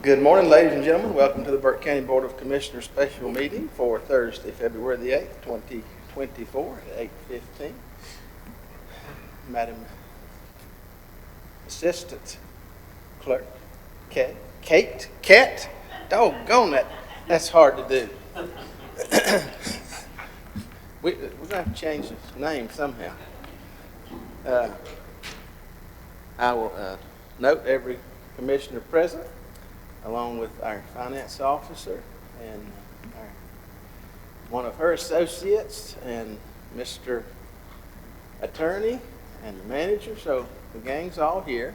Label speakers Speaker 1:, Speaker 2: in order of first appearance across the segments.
Speaker 1: Good morning, ladies and gentlemen. Welcome to the Burke County Board of Commissioners special meeting for Thursday, February the 8th, 2024 at 8:15. Madam Assistant Clerk, Kate, doggone that. That's hard to do. We're going to have to change his name somehow. I will note every commissioner present, along with our finance officer and one of her associates and Mr. Attorney and the manager. So the gang's all here.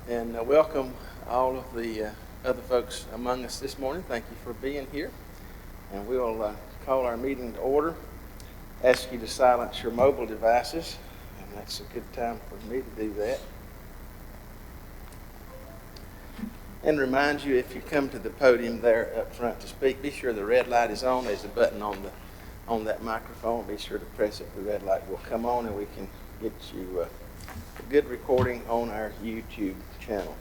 Speaker 1: And welcome all of the other folks among us this morning. Thank you for being here. And we'll call our meeting to order. Ask you to silence your mobile devices. And that's a good time for me to do that. And remind you, if you come to the podium there up front to speak, be sure the red light is on. There's a button on that microphone. Be sure to press it. The red light will come on, and we can get you a good recording on our YouTube channel.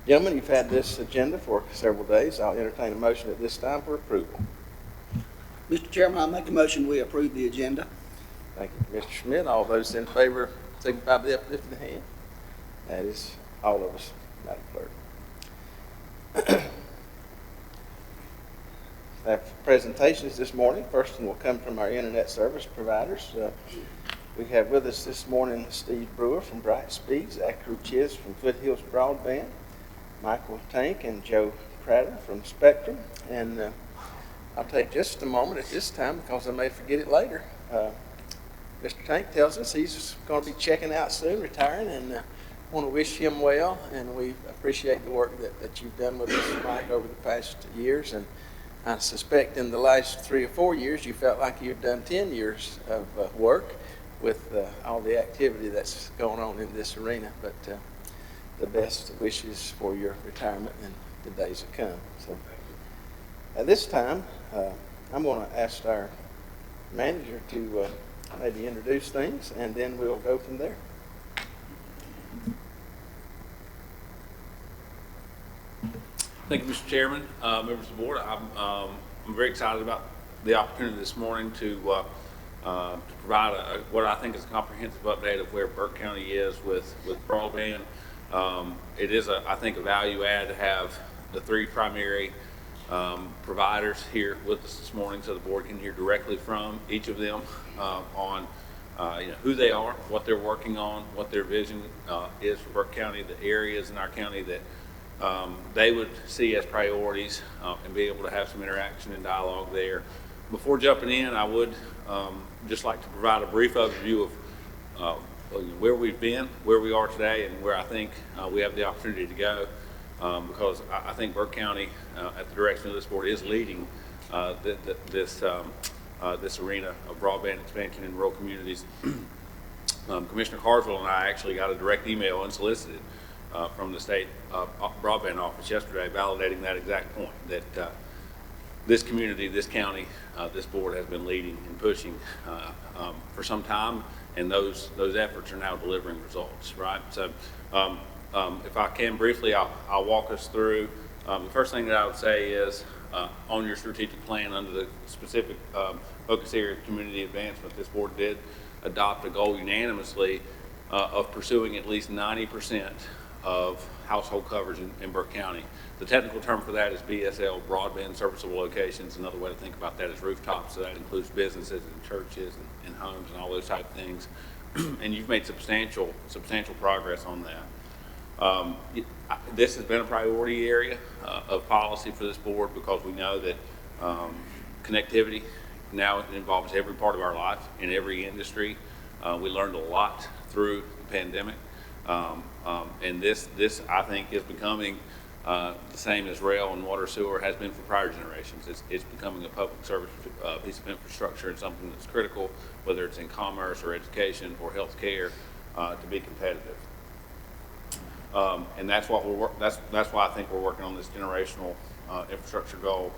Speaker 1: Gentlemen, you've had this agenda for several days. I'll entertain a motion at this time for approval.
Speaker 2: Mr. Chairman, I make a motion we approve the agenda.
Speaker 1: Thank you, Mr. Schmidt. All those in favor signify by uplifting the hand. That is all of us, Madam Clerk. I have presentations this morning. First one will come from our internet service providers. We have with us this morning Steve Brewer from Brightspeed, Zach Chiz from Foothills Broadband, Michael Tank and Joe Prater from Spectrum. And I'll take just a moment at this time because I may forget it later. Mr. Tank tells us he's going to be checking out soon, retiring, and want to wish him well, and we appreciate the work that you've done with us, Mike, over the past years. And I suspect in the last 3 or 4 years, you felt like you've done 10 years of work with all the activity that's going on in this arena. But the best wishes for your retirement and the days to come. So at this time, I'm going to ask our manager to maybe introduce things, and then we'll go from there.
Speaker 3: Thank you, Mr. Chairman, members of the board. I'm very excited about the opportunity this morning to provide what I think is a comprehensive update of where Burke County is with broadband. It is, I think, a value add to have the 3 primary providers here with us this morning, so the board can hear directly from each of them on who they are, what they're working on, what their vision is for Burke County, the areas in our county that they would see as priorities, and be able to have some interaction and dialogue there. Before jumping in, I would just like to provide a brief overview of where we've been, where we are today, and where I think we have the opportunity to go, because I think Burke County, at the direction of this board, is leading this arena of broadband expansion in rural communities. Commissioner Carswell and I actually got a direct email unsolicited from the state broadband office yesterday, validating that exact point, that this community, this county, this board has been leading and pushing for some time, and those efforts are now delivering results, right? So if I can briefly, I'll walk us through. The first thing that I would say is on your strategic plan under the specific focus area of community advancement, this board did adopt a goal unanimously of pursuing at least 90% of household coverage in Burke County. The technical term for that is BSL, broadband serviceable locations. Another way to think about that is rooftops, so that includes businesses and churches and homes and all those type of things. And you've made substantial progress on that. This has been a priority area of policy for this board, because we know that connectivity now involves every part of our life in every industry. We learned a lot through the pandemic. And this I think is becoming the same as rail and water sewer has been for prior generations. It's becoming a public service piece of infrastructure, and something that's critical, whether it's in commerce or education or healthcare, to be competitive. And that's what that's why I think we're working on this generational infrastructure goal.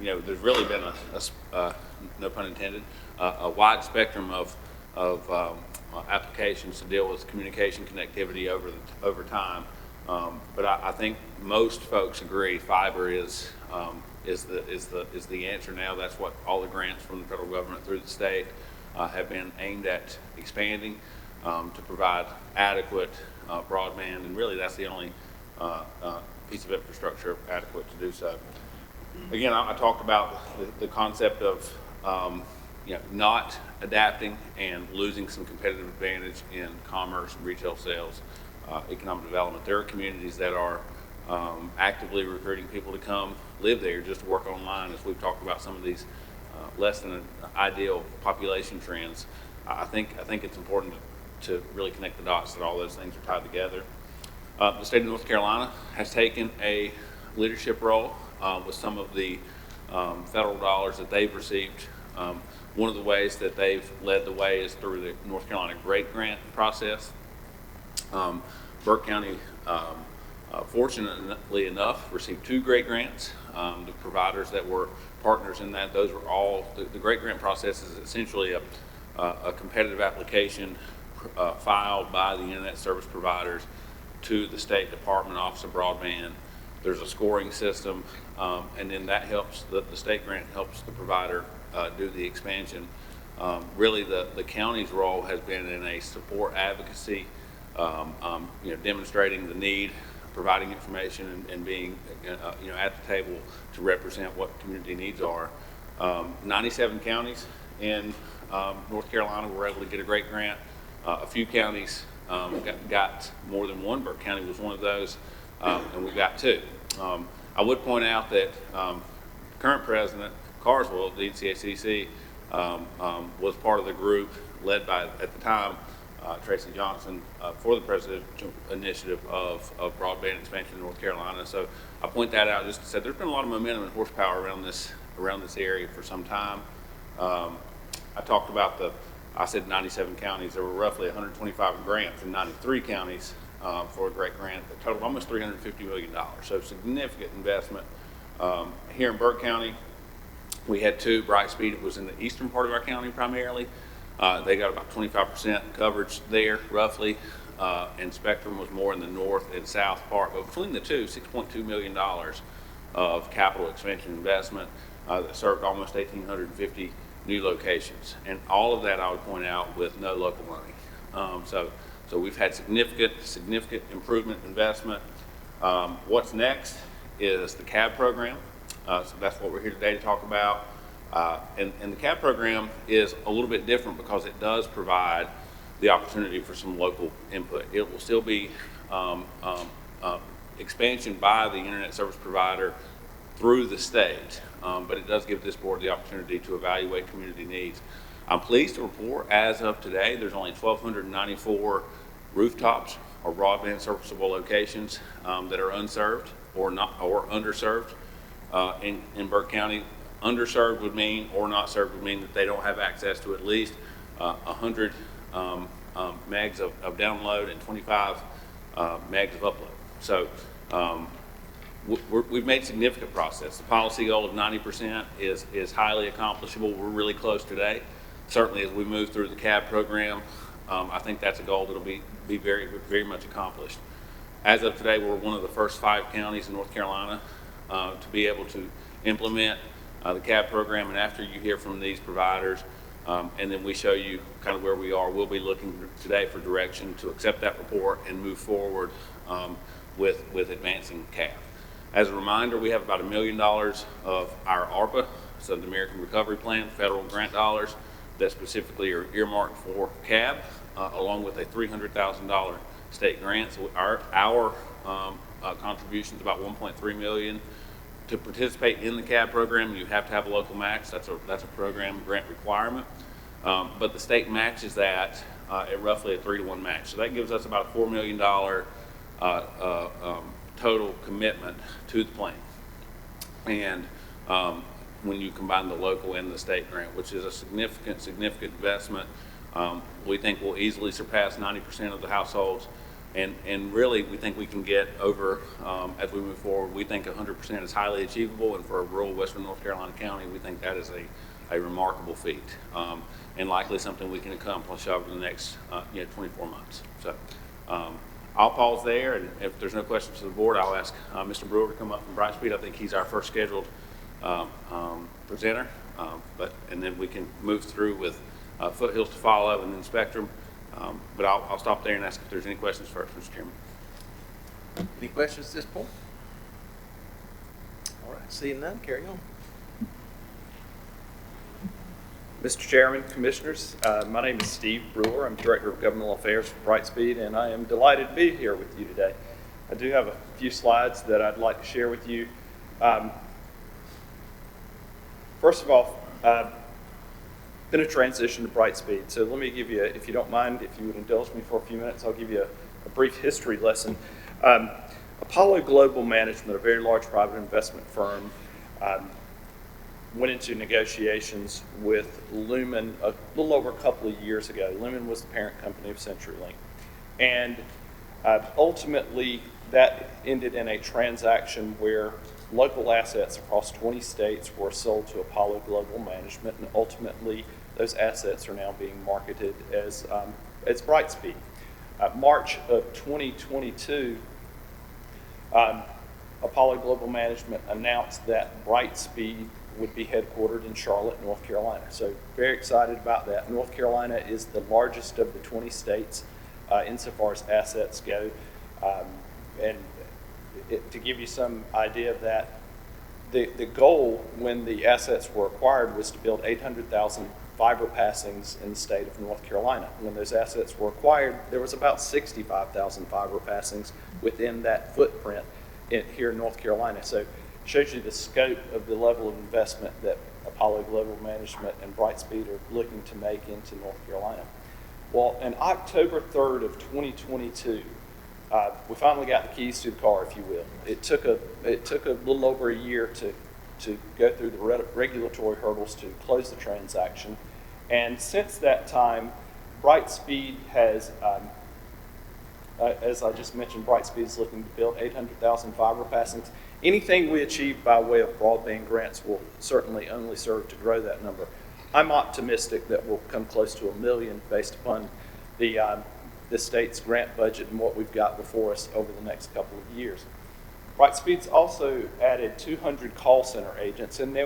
Speaker 3: There's really been no pun intended, a wide spectrum of applications to deal with communication connectivity over time. But I think most folks agree fiber is the answer now. That's what all the grants from the federal government through the state have been aimed at expanding to provide adequate broadband, and really that's the only piece of infrastructure adequate to do so. Again, I talked about the concept of not adapting and losing some competitive advantage in commerce, retail sales, economic development. There are communities that are actively recruiting people to come live there just to work online, as we've talked about some of these less than ideal population trends. I think it's important to really connect the dots that all those things are tied together. The state of North Carolina has taken a leadership role with some of the federal dollars that they've received. One of the ways that they've led the way is through the North Carolina Great Grant process. Burke County, fortunately enough, received 2 great grants. The providers that were partners in that, those were all, the Great Grant process is essentially a competitive application filed by the internet service providers to the State Department Office of Broadband. There's a scoring system, and then that helps, the state grant helps the provider do the expansion. Really the county's role has been in a support advocacy, demonstrating the need, providing information, and being at the table to represent what community needs are. 97 counties in North Carolina were able to get a great grant. A few counties got more than one. Burke County was one of those, and we got 2. I would point out that current president Carswell of the NCACC was part of the group led by, at the time, Tracy Johnson for the presidential initiative of broadband expansion in North Carolina. So I point that out just to say there's been a lot of momentum and horsepower around this area for some time. I talked about I said 97 counties. There were roughly 125 grants in 93 counties for a great grant that totaled almost $350 million. So significant investment. Here in Burke County, we had 2. Brightspeed was in the eastern part of our county primarily. They got about 25% coverage there, roughly, and Spectrum was more in the north and south part. But between the two, $6.2 million of capital expansion investment that served almost 1,850 new locations. And all of that, I would point out, with no local money. So we've had significant improvement investment. What's next is the CAB program. So that's what we're here today to talk about. And the CAB program is a little bit different because it does provide the opportunity for some local input. It will still be expansion by the internet service provider through the state, but it does give this board the opportunity to evaluate community needs. I'm pleased to report, as of today, there's only 1,294 rooftops or broadband serviceable locations that are unserved or underserved in Burke County. Underserved would mean, or not served would mean, that they don't have access to at least 100 megs of download and 25 megs of upload. So we've made significant progress. The policy goal of 90% is highly accomplishable. We're really close today. Certainly as we move through the CAB program, I think that's a goal that'll be very, very much accomplished. As of today, we're one of the first 5 counties in North Carolina to be able to implement the CAB program. And after you hear from these providers, and then we show you kind of where we are, we'll be looking today for direction to accept that report and move forward with advancing CAB. As a reminder, we have about $1 million of our ARPA, so the American Recovery Plan, federal grant dollars that specifically are earmarked for CAB, along with a $300,000 state grant. So our contribution is about $1.3 million. To participate in the CAB program, you have to have a local match. That's a program grant requirement. But the state matches that at roughly a 3-to-1 match. So that gives us about a $4 million total commitment to the plan. And when you combine the local and the state grant, which is a significant investment, we think we'll easily surpass 90% of the households. And really, we think we can get over, as we move forward, we think 100% is highly achievable, and for a rural western North Carolina county, we think that is a remarkable feat, and likely something we can accomplish over the next 24 months. So I'll pause there, and if there's no questions to the board, I'll ask Mr. Brewer to come up from Brightspeed. I think he's our first scheduled presenter, and then we can move through with Foothills to follow and then Spectrum. But I'll stop there and ask if there's any questions first, Mr. Chairman.
Speaker 1: Any questions at this point? All right, seeing none, carry on.
Speaker 4: Mr. Chairman, Commissioners, my name is Steve Brewer. I'm Director of Governmental Affairs for Brightspeed, and I am delighted to be here with you today. I do have a few slides that I'd like to share with you. First of all, been a transition to Brightspeed, so let me give you, if you don't mind, if you would indulge me for a few minutes, I'll give you a brief history lesson. Apollo Global Management, a very large private investment firm, went into negotiations with Lumen a little over a couple of years ago. Lumen was the parent company of CenturyLink. And ultimately, that ended in a transaction where local assets across 20 states were sold to Apollo Global Management, and ultimately, those assets are now being marketed as Brightspeed. March of 2022, Apollo Global Management announced that Brightspeed would be headquartered in Charlotte, North Carolina. So very excited about that. North Carolina is the largest of the 20 states insofar as assets go. To give you some idea of that, the goal when the assets were acquired was to build 800,000 fiber passings in the state of North Carolina. When those assets were acquired, there was about 65,000 fiber passings within that footprint here in North Carolina. So shows you the scope of the level of investment that Apollo Global Management and Brightspeed are looking to make into North Carolina. Well, on October 3rd of 2022, we finally got the keys to the car, if you will. It took a little over a year to go through the regulatory hurdles to close the transaction. And since that time, Brightspeed has, as I just mentioned, Brightspeed is looking to build 800,000 fiber passings. Anything we achieve by way of broadband grants will certainly only serve to grow that number. I'm optimistic that we'll come close to 1 million based upon the state's grant budget and what we've got before us over the next couple of years. Brightspeed's also added 200 call center agents, and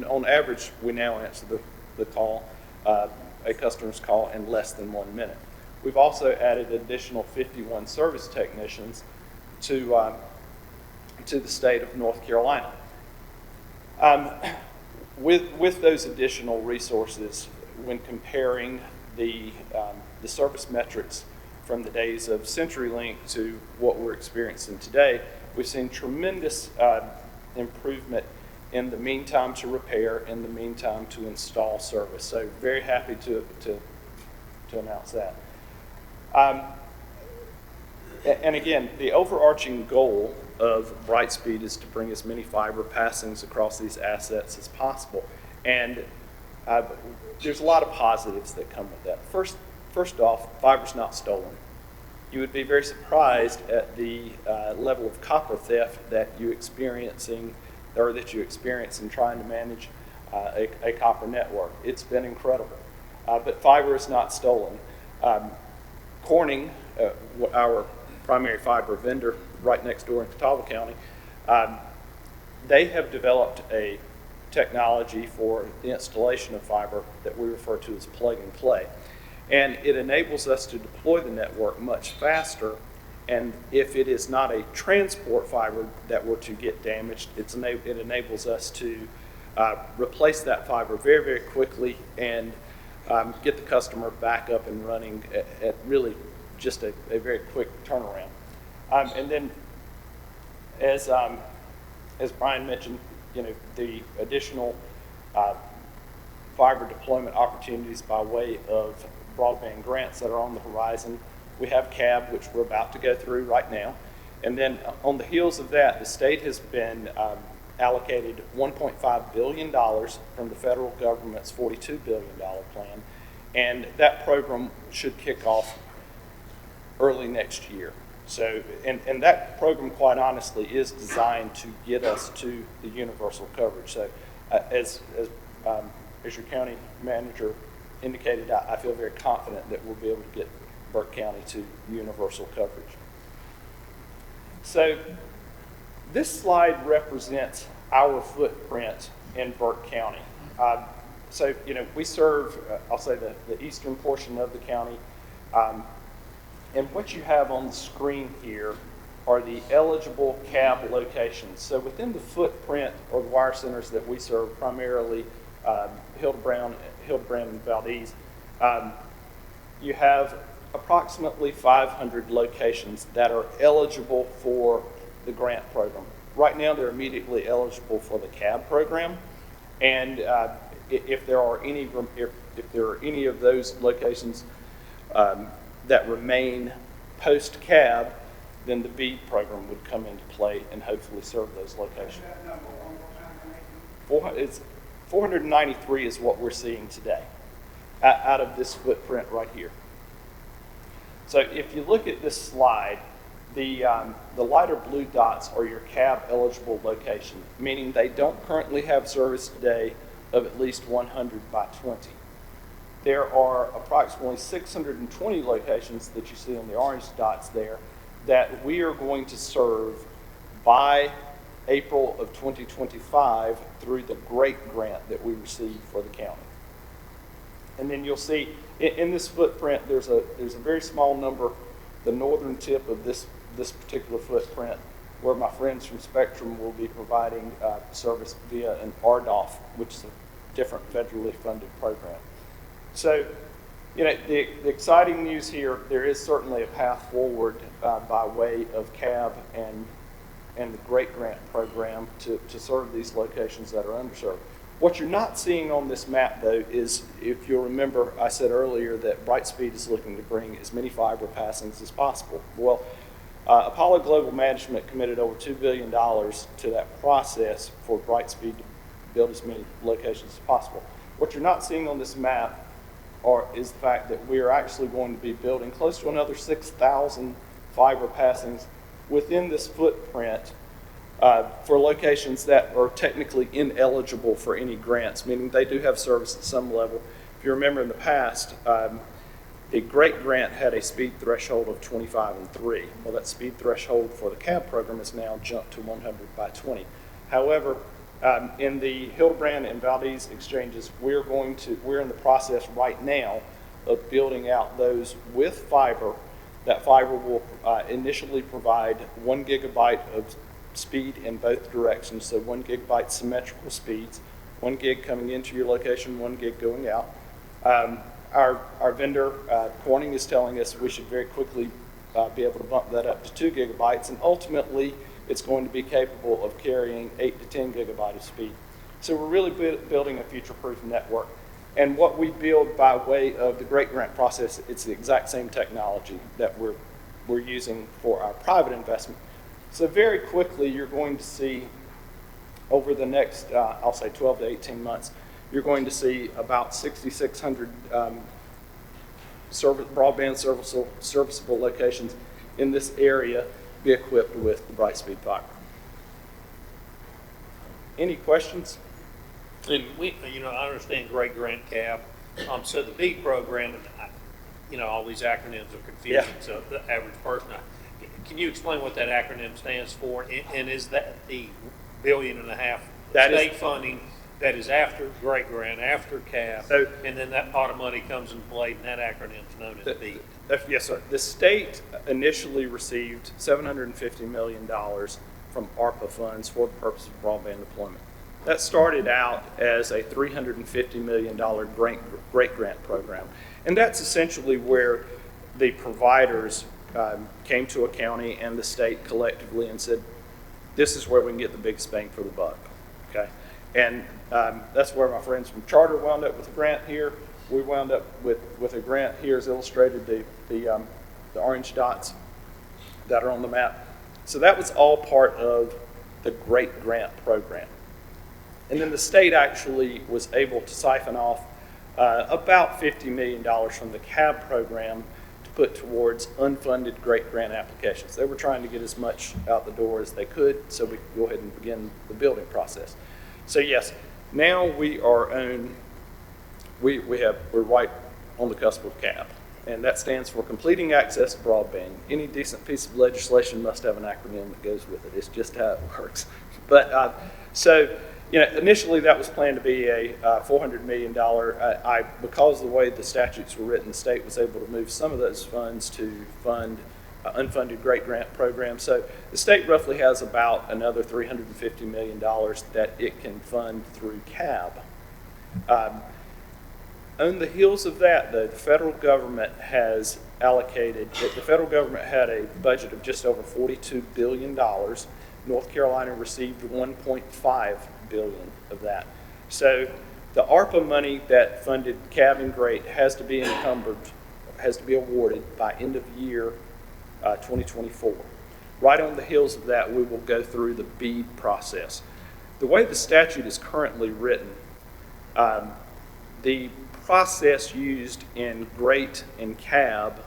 Speaker 4: on average, we now answer the call, a customer's call, in less than 1 minute. We've also added additional 51 service technicians to the state of North Carolina. With those additional resources, when comparing the service metrics from the days of CenturyLink to what we're experiencing today, we've seen tremendous improvement in the mean time to repair and the mean time to install service. So very happy to announce that. And again, the overarching goal of Brightspeed is to bring as many fiber passings across these assets as possible. And there's a lot of positives that come with that. First off, fiber's not stolen. You would be very surprised at the level of copper theft that you experience in trying to manage a copper network. It's been incredible. But fiber is not stolen. Corning, our primary fiber vendor right next door in Catawba County, they have developed a technology for the installation of fiber that we refer to as plug and play. And it enables us to deploy the network much faster, and if it is not a transport fiber that were to get damaged, it enables us to replace that fiber very, very quickly and get the customer back up and running at really just a very quick turnaround. And then, as Brian mentioned, the additional fiber deployment opportunities by way of broadband grants that are on the horizon. We have CAB, which we're about to go through right now. And then on the heels of that, the state has been allocated $1.5 billion from the federal government's $42 billion plan. And that program should kick off early next year. So, and that program, quite honestly, is designed to get us to the universal coverage. So as your county manager indicated, I feel very confident that we'll be able to get Burke County to universal coverage. So this slide represents our footprint in Burke County. So, we serve, I'll say the eastern portion of the county. And what you have on the screen here are the eligible CAB locations. So within the footprint or the wire centers that we serve, primarily Hildebrand and Valdez, you have approximately 500 locations that are eligible for the grant program. Right now, they're immediately eligible for the CAB program, and if there are any of those locations that remain post-CAB, then the BEAD program would come into play and hopefully serve those locations. 493 is what we're seeing today out of this footprint right here. So if you look at this slide, the lighter blue dots are your CAB eligible location, meaning they don't currently have service today of at least 100 by 20. There are approximately 620 locations that you see on the orange dots there that we are going to serve by April of 2025 through the GREAT grant that we received for the county. And then you'll see in this footprint, there's a very small number, the northern tip of this particular footprint, where my friends from Spectrum will be providing service via an RDOF, which is a different federally funded program. So, the exciting news here, there is certainly a path forward by way of CAB and the GREAT grant program to serve these locations that are underserved. What you're not seeing on this map, though, is, if you'll remember, I said earlier that Brightspeed is looking to bring as many fiber passings as possible. Well, Apollo Global Management committed over $2 billion to that process for Brightspeed to build as many locations as possible. What you're not seeing on this map is the fact that we are actually going to be building close to another 6,000 fiber passings within this footprint for locations that are technically ineligible for any grants, meaning they do have service at some level. If you remember in the past, the GREAT grant had a speed threshold of 25 and 3. Well, that speed threshold for the CAB program has now jumped to 100 by 20. However, in the Hildebrand and Valdez exchanges, we're in the process right now of building out those with fiber. That fiber will initially provide 1 gigabyte of speed in both directions, so 1 gigabyte symmetrical speeds, 1 gig coming into your location, 1 gig going out. Our vendor, Corning, is telling us we should very quickly be able to bump that up to 2 gigabytes, and ultimately it's going to be capable of carrying 8 to 10 gigabyte of speed. So we're really building a future-proof network. And what we build by way of the GREAT grant process, it's the exact same technology that we're using for our private investment. So very quickly, you're going to see over the next, I'll say 12 to 18 months, you're going to see about 6,600 broadband serviceable locations in this area be equipped with the Brightspeed fiber. Any questions?
Speaker 5: And I understand GREAT grant CAB. So the BEAD program, all these acronyms are confusing.
Speaker 4: Yeah.
Speaker 5: So the average person, can you explain what that acronym stands for? And is that the $1.5 billion state funding that is after GREAT grant, after CAB, and then that pot of money comes into play, and that acronym is known as BEAD?
Speaker 4: Yes, sir. The state initially received $750 million from ARPA funds for the purpose of broadband deployment. That started out as a $350 million GREAT grant program. And that's essentially where the providers came to a county and the state collectively and said, this is where we can get the biggest bang for the buck. Okay? And that's where my friends from Charter wound up with a grant here. We wound up with a grant here, as illustrated, the orange dots that are on the map. So that was all part of the GREAT grant program. And then the state actually was able to siphon off about $50 million from the CAB program to put towards unfunded GREAT grant applications. They were trying to get as much out the door as they could so we could go ahead and begin the building process. So yes, now we are we're right on the cusp of CAB. and that stands for Completing Access to Broadband. Any decent piece of legislation must have an acronym that goes with it. It's just how it works. But initially that was planned to be a $400 million. Because of the way the statutes were written, the state was able to move some of those funds to fund unfunded great grant programs. So the state roughly has about another $350 million that it can fund through CAB. On the heels of that, though, the federal government has allocated, the federal government had a budget of just over $42 billion. North Carolina received $1.5 billion of that. So the ARPA money that funded CAB and GRATE has to be encumbered, has to be awarded by end of year 2024. Right on the heels of that, we will go through the BEAD process. The way the statute is currently written, the process used in GRATE and CAB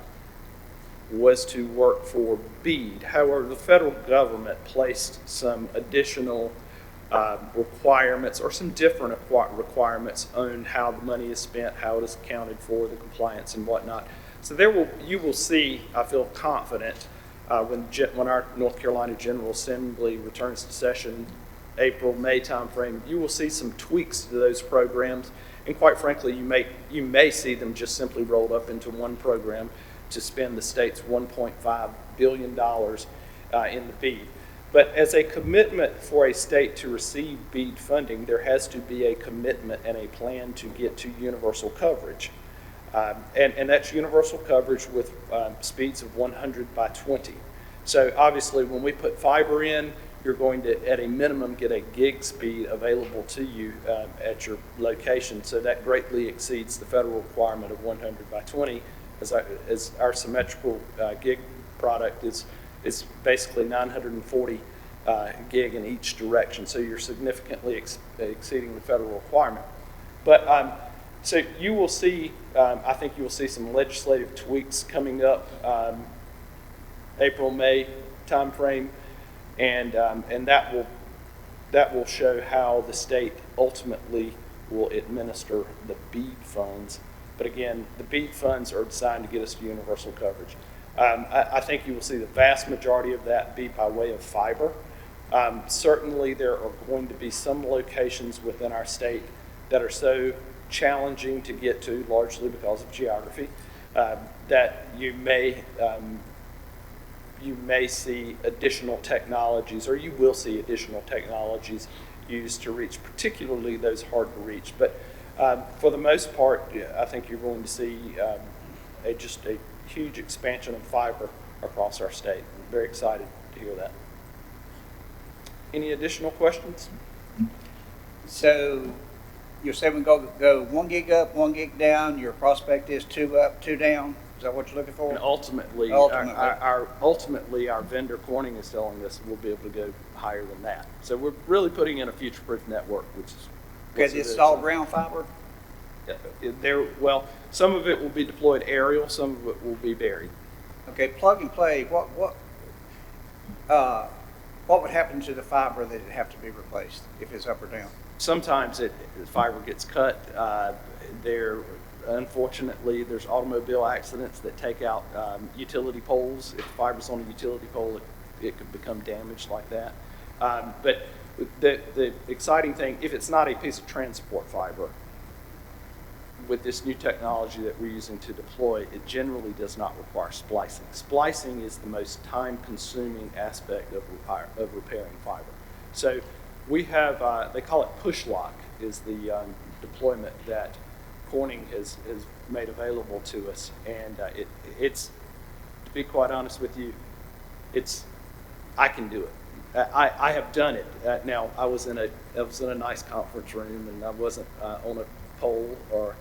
Speaker 4: was to work for BEAD. However, the federal government placed some additional requirements or some different requirements on how the money is spent, how it is accounted for, the compliance and whatnot. So you will see, I feel confident, when our North Carolina General Assembly returns to session, April, May timeframe, you will see some tweaks to those programs. And quite frankly, you may see them just simply rolled up into one program to spend the state's $1.5 billion in the BEAD. But as a commitment for a state to receive BEAD funding, there has to be a commitment and a plan to get to universal coverage. And that's universal coverage with speeds of 100 by 20. So obviously when we put fiber in, you're going to, at a minimum, get a gig speed available to you at your location. So that greatly exceeds the federal requirement of 100 by 20, as our symmetrical gig product is basically 940 gig in each direction. So you're significantly exceeding the federal requirement. But so you will see, I think you will see some legislative tweaks coming up April, May timeframe. And that will show how the state ultimately will administer the BEAD funds. But again, the BEAD funds are designed to get us to universal coverage. I think you will see the vast majority of that be by way of fiber. Certainly there are going to be some locations within our state that are so challenging to get to, largely because of geography, that you may see additional technologies, or you will see additional technologies used to reach particularly those hard to reach. But for the most part, I think you're going to see just a huge expansion of fiber across our state. I'm very excited to hear that. Any additional questions?
Speaker 2: So you're saying we go 1 gig up, 1 gig down, your prospect is 2 up, 2 down? Is that what you're looking for?
Speaker 4: And ultimately, our vendor Corning is telling us we'll be able to go higher than that. So we're really putting in a future-proof network, which is
Speaker 2: Because it's all ground fiber?
Speaker 4: Well, some of it will be deployed aerial, some of it will be buried.
Speaker 2: Okay, plug and play. What would happen to the fiber that would have to be replaced if it's up or down?
Speaker 4: Sometimes the fiber gets cut. Unfortunately, there's automobile accidents that take out utility poles. If the fiber's on a utility pole, it could become damaged like that. But the exciting thing, if it's not a piece of transport fiber, with this new technology that we're using to deploy, it generally does not require splicing. Splicing is the most time-consuming aspect of repairing fiber. So we have, they call it push lock, is the deployment that Corning has made available to us, and it's, to be quite honest with you, I can do it. I have done it. Now I was in a nice conference room, and I wasn't on a pole or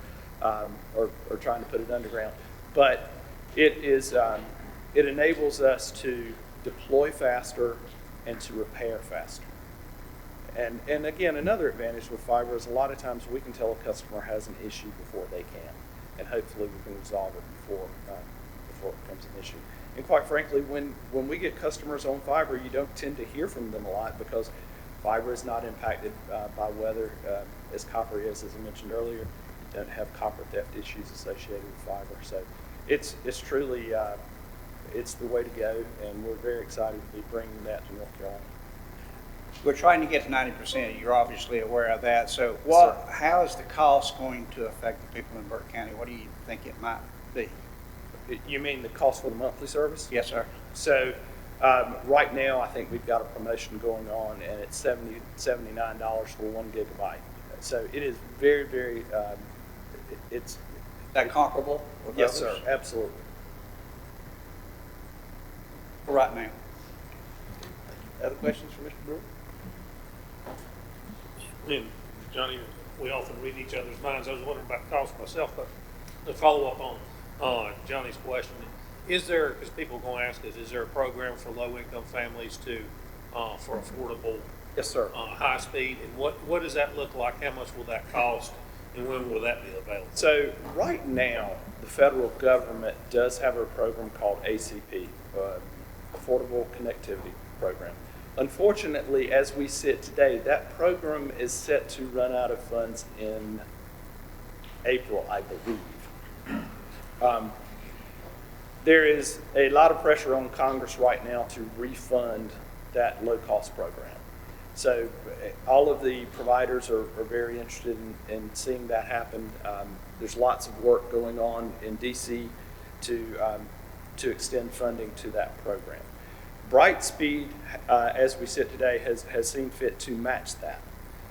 Speaker 4: trying to put it underground, but it enables us to deploy faster and to repair faster. And again, another advantage with fiber is a lot of times we can tell a customer has an issue before they can, and hopefully we can resolve it before it becomes an issue. And quite frankly, when we get customers on fiber, you don't tend to hear from them a lot because fiber is not impacted by weather as copper is, as I mentioned earlier. You don't have copper theft issues associated with fiber. So it's truly, it's the way to go, and we're very excited to be bringing that to North Carolina.
Speaker 2: We're trying to get to 90%. You're obviously aware of that. So how is the cost going to affect the people in Burke County? What do you think it might be?
Speaker 4: You mean the cost for the monthly service?
Speaker 2: Yes, sir.
Speaker 4: So right now, I think we've got a promotion going on, and it's $79 for 1 gigabyte. So it is very, very, it's.
Speaker 2: Is that comparable with
Speaker 4: Yes,
Speaker 2: others?
Speaker 4: sir, absolutely.
Speaker 2: For right now.
Speaker 1: Other questions for Mr. Brewer?
Speaker 5: And Johnny, we often read each other's minds. I was wondering about cost myself, but to follow up on Johnny's question, is there, because people are going to ask us, is there a program for low-income families for affordable
Speaker 4: Yes, sir.
Speaker 5: high speed? And what does that look like? How much will that cost? And when will that be available?
Speaker 4: So right now, the federal government does have a program called ACP, Affordable Connectivity Program. Unfortunately, as we sit today, that program is set to run out of funds in April, I believe. There is a lot of pressure on Congress right now to refund that low-cost program. So all of the providers are very interested in seeing that happen. There's lots of work going on in DC to extend funding to that program. Brightspeed, as we sit today, has seen fit to match that.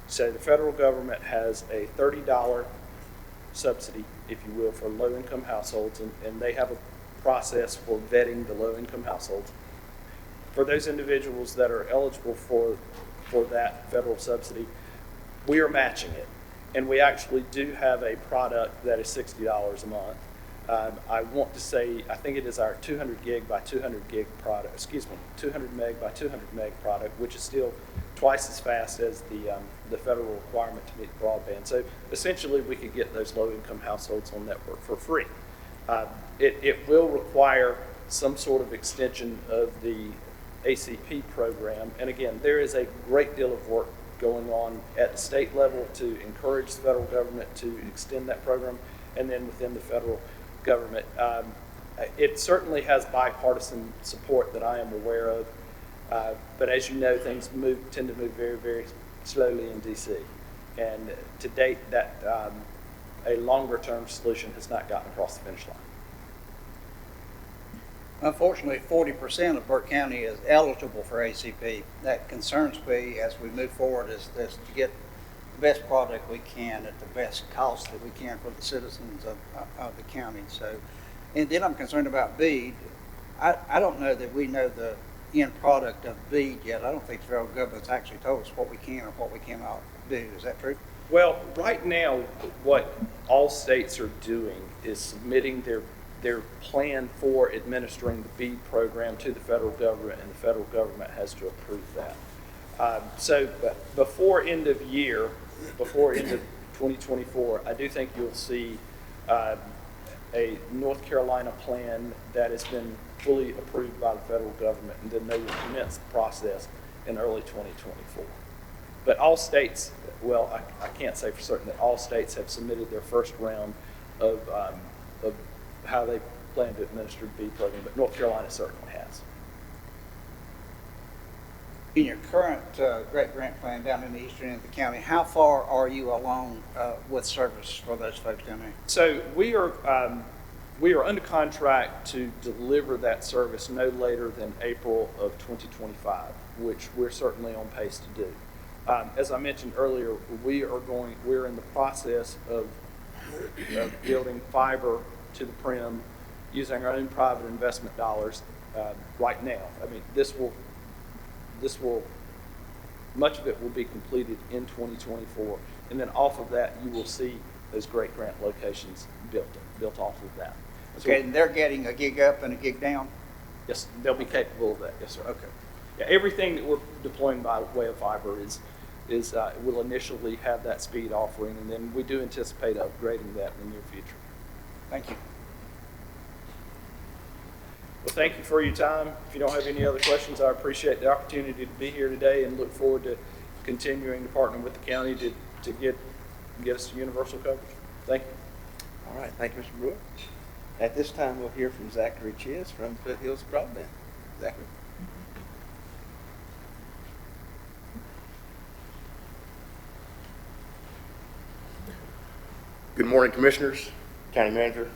Speaker 4: So the federal government has a $30 subsidy, if you will, for low-income households, and they have a process for vetting the low-income households. For those individuals that are eligible for that federal subsidy, we are matching it. And we actually do have a product that is $60 a month. I want to say, I think it is our 200 gig by 200 gig product, 200 meg by 200 meg product, which is still twice as fast as the federal requirement to meet broadband. So essentially, we could get those low-income households on network for free. It will require some sort of extension of the ACP program. And again, there is a great deal of work going on at the state level to encourage the federal government to extend that program, and then within the federal government. It certainly has bipartisan support that I am aware of, but as you know, things tend to move very, very slowly in DC. And to date, that a longer-term solution has not gotten across the finish line.
Speaker 2: Unfortunately, 40% of Burke County is eligible for ACP. That concerns me as we move forward is to get the best product we can at the best cost that we can for the citizens of the county. So, and then I'm concerned about BEAD. I don't know that we know the end product of BEAD yet. I don't think the federal government's actually told us what we can or what we cannot do. Is that true?
Speaker 4: Well, right now, what all states are doing is submitting their plan for administering the BEAD program to the federal government, and the federal government has to approve that. So before end of 2024, I do think you'll see a North Carolina plan that has been fully approved by the federal government, and then they will commence the process in early 2024. But all states, well, I can't say for certain that all states have submitted their first round of how they plan to administer the BEAD program, but North Carolina certainly has.
Speaker 2: In your current great grant plan down in the eastern end of the county, how far are you along with service for those folks down there?
Speaker 4: So we are under contract to deliver that service no later than April of 2025, which we're certainly on pace to do. As I mentioned earlier, we're in the process of building fiber to the prim using our own private investment dollars right now. I mean, much of it will be completed in 2024, and then off of that, you will see those great grant locations built off of that.
Speaker 2: Okay, and they're getting a gig up and a gig down?
Speaker 4: Yes, they'll be capable of that. Yes, sir.
Speaker 2: Okay.
Speaker 4: Yeah, everything that we're deploying by way of fiber will initially have that speed offering, and then we do anticipate upgrading that in the near future.
Speaker 2: Thank you.
Speaker 4: Well, thank you for your time. If you don't have any other questions, I appreciate the opportunity to be here today and look forward to continuing to partner with the county to get us to universal coverage. Thank you.
Speaker 1: All right, thank you, Mr. Brewer. At this time, we'll hear from Zachary Chiz from Foothills Broadband. Zachary.
Speaker 6: Good morning, Commissioners, County Manager.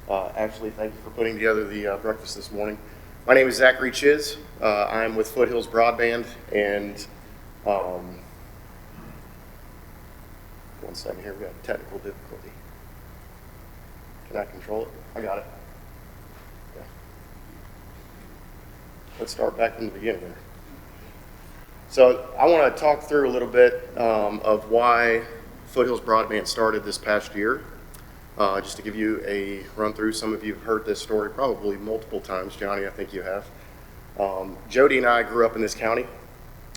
Speaker 6: Ashley, thank you for putting together the breakfast this morning. My name is Zachary Chiz. I'm with Foothills Broadband, and one second here, we got technical difficulty. Can I control it? I got it. Yeah. Let's start back from the beginning here. So I want to talk through a little bit of why Foothills Broadband started this past year. Just to give you a run through, some of you have heard this story probably multiple times. Johnny, I think you have. Jody and I grew up in this county.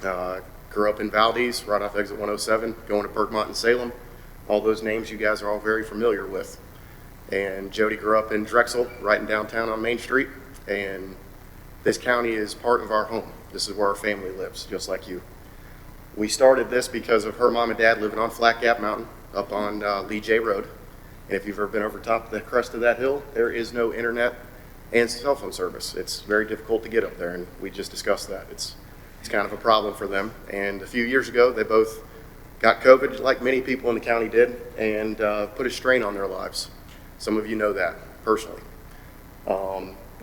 Speaker 6: Grew up in Valdez, right off exit 107, going to Bergmont and Salem. All those names you guys are all very familiar with. And Jody grew up in Drexel, right in downtown on Main Street. And this county is part of our home. This is where our family lives, just like you. We started this because of her mom and dad living on Flat Gap Mountain up on Lee J Road. And if you've ever been over top of the crest of that hill, there is no internet and cell phone service. It's very difficult to get up there, and we just discussed that. It's kind of a problem for them. And a few years ago, they both got COVID, like many people in the county did, and put a strain on their lives. Some of you know that personally.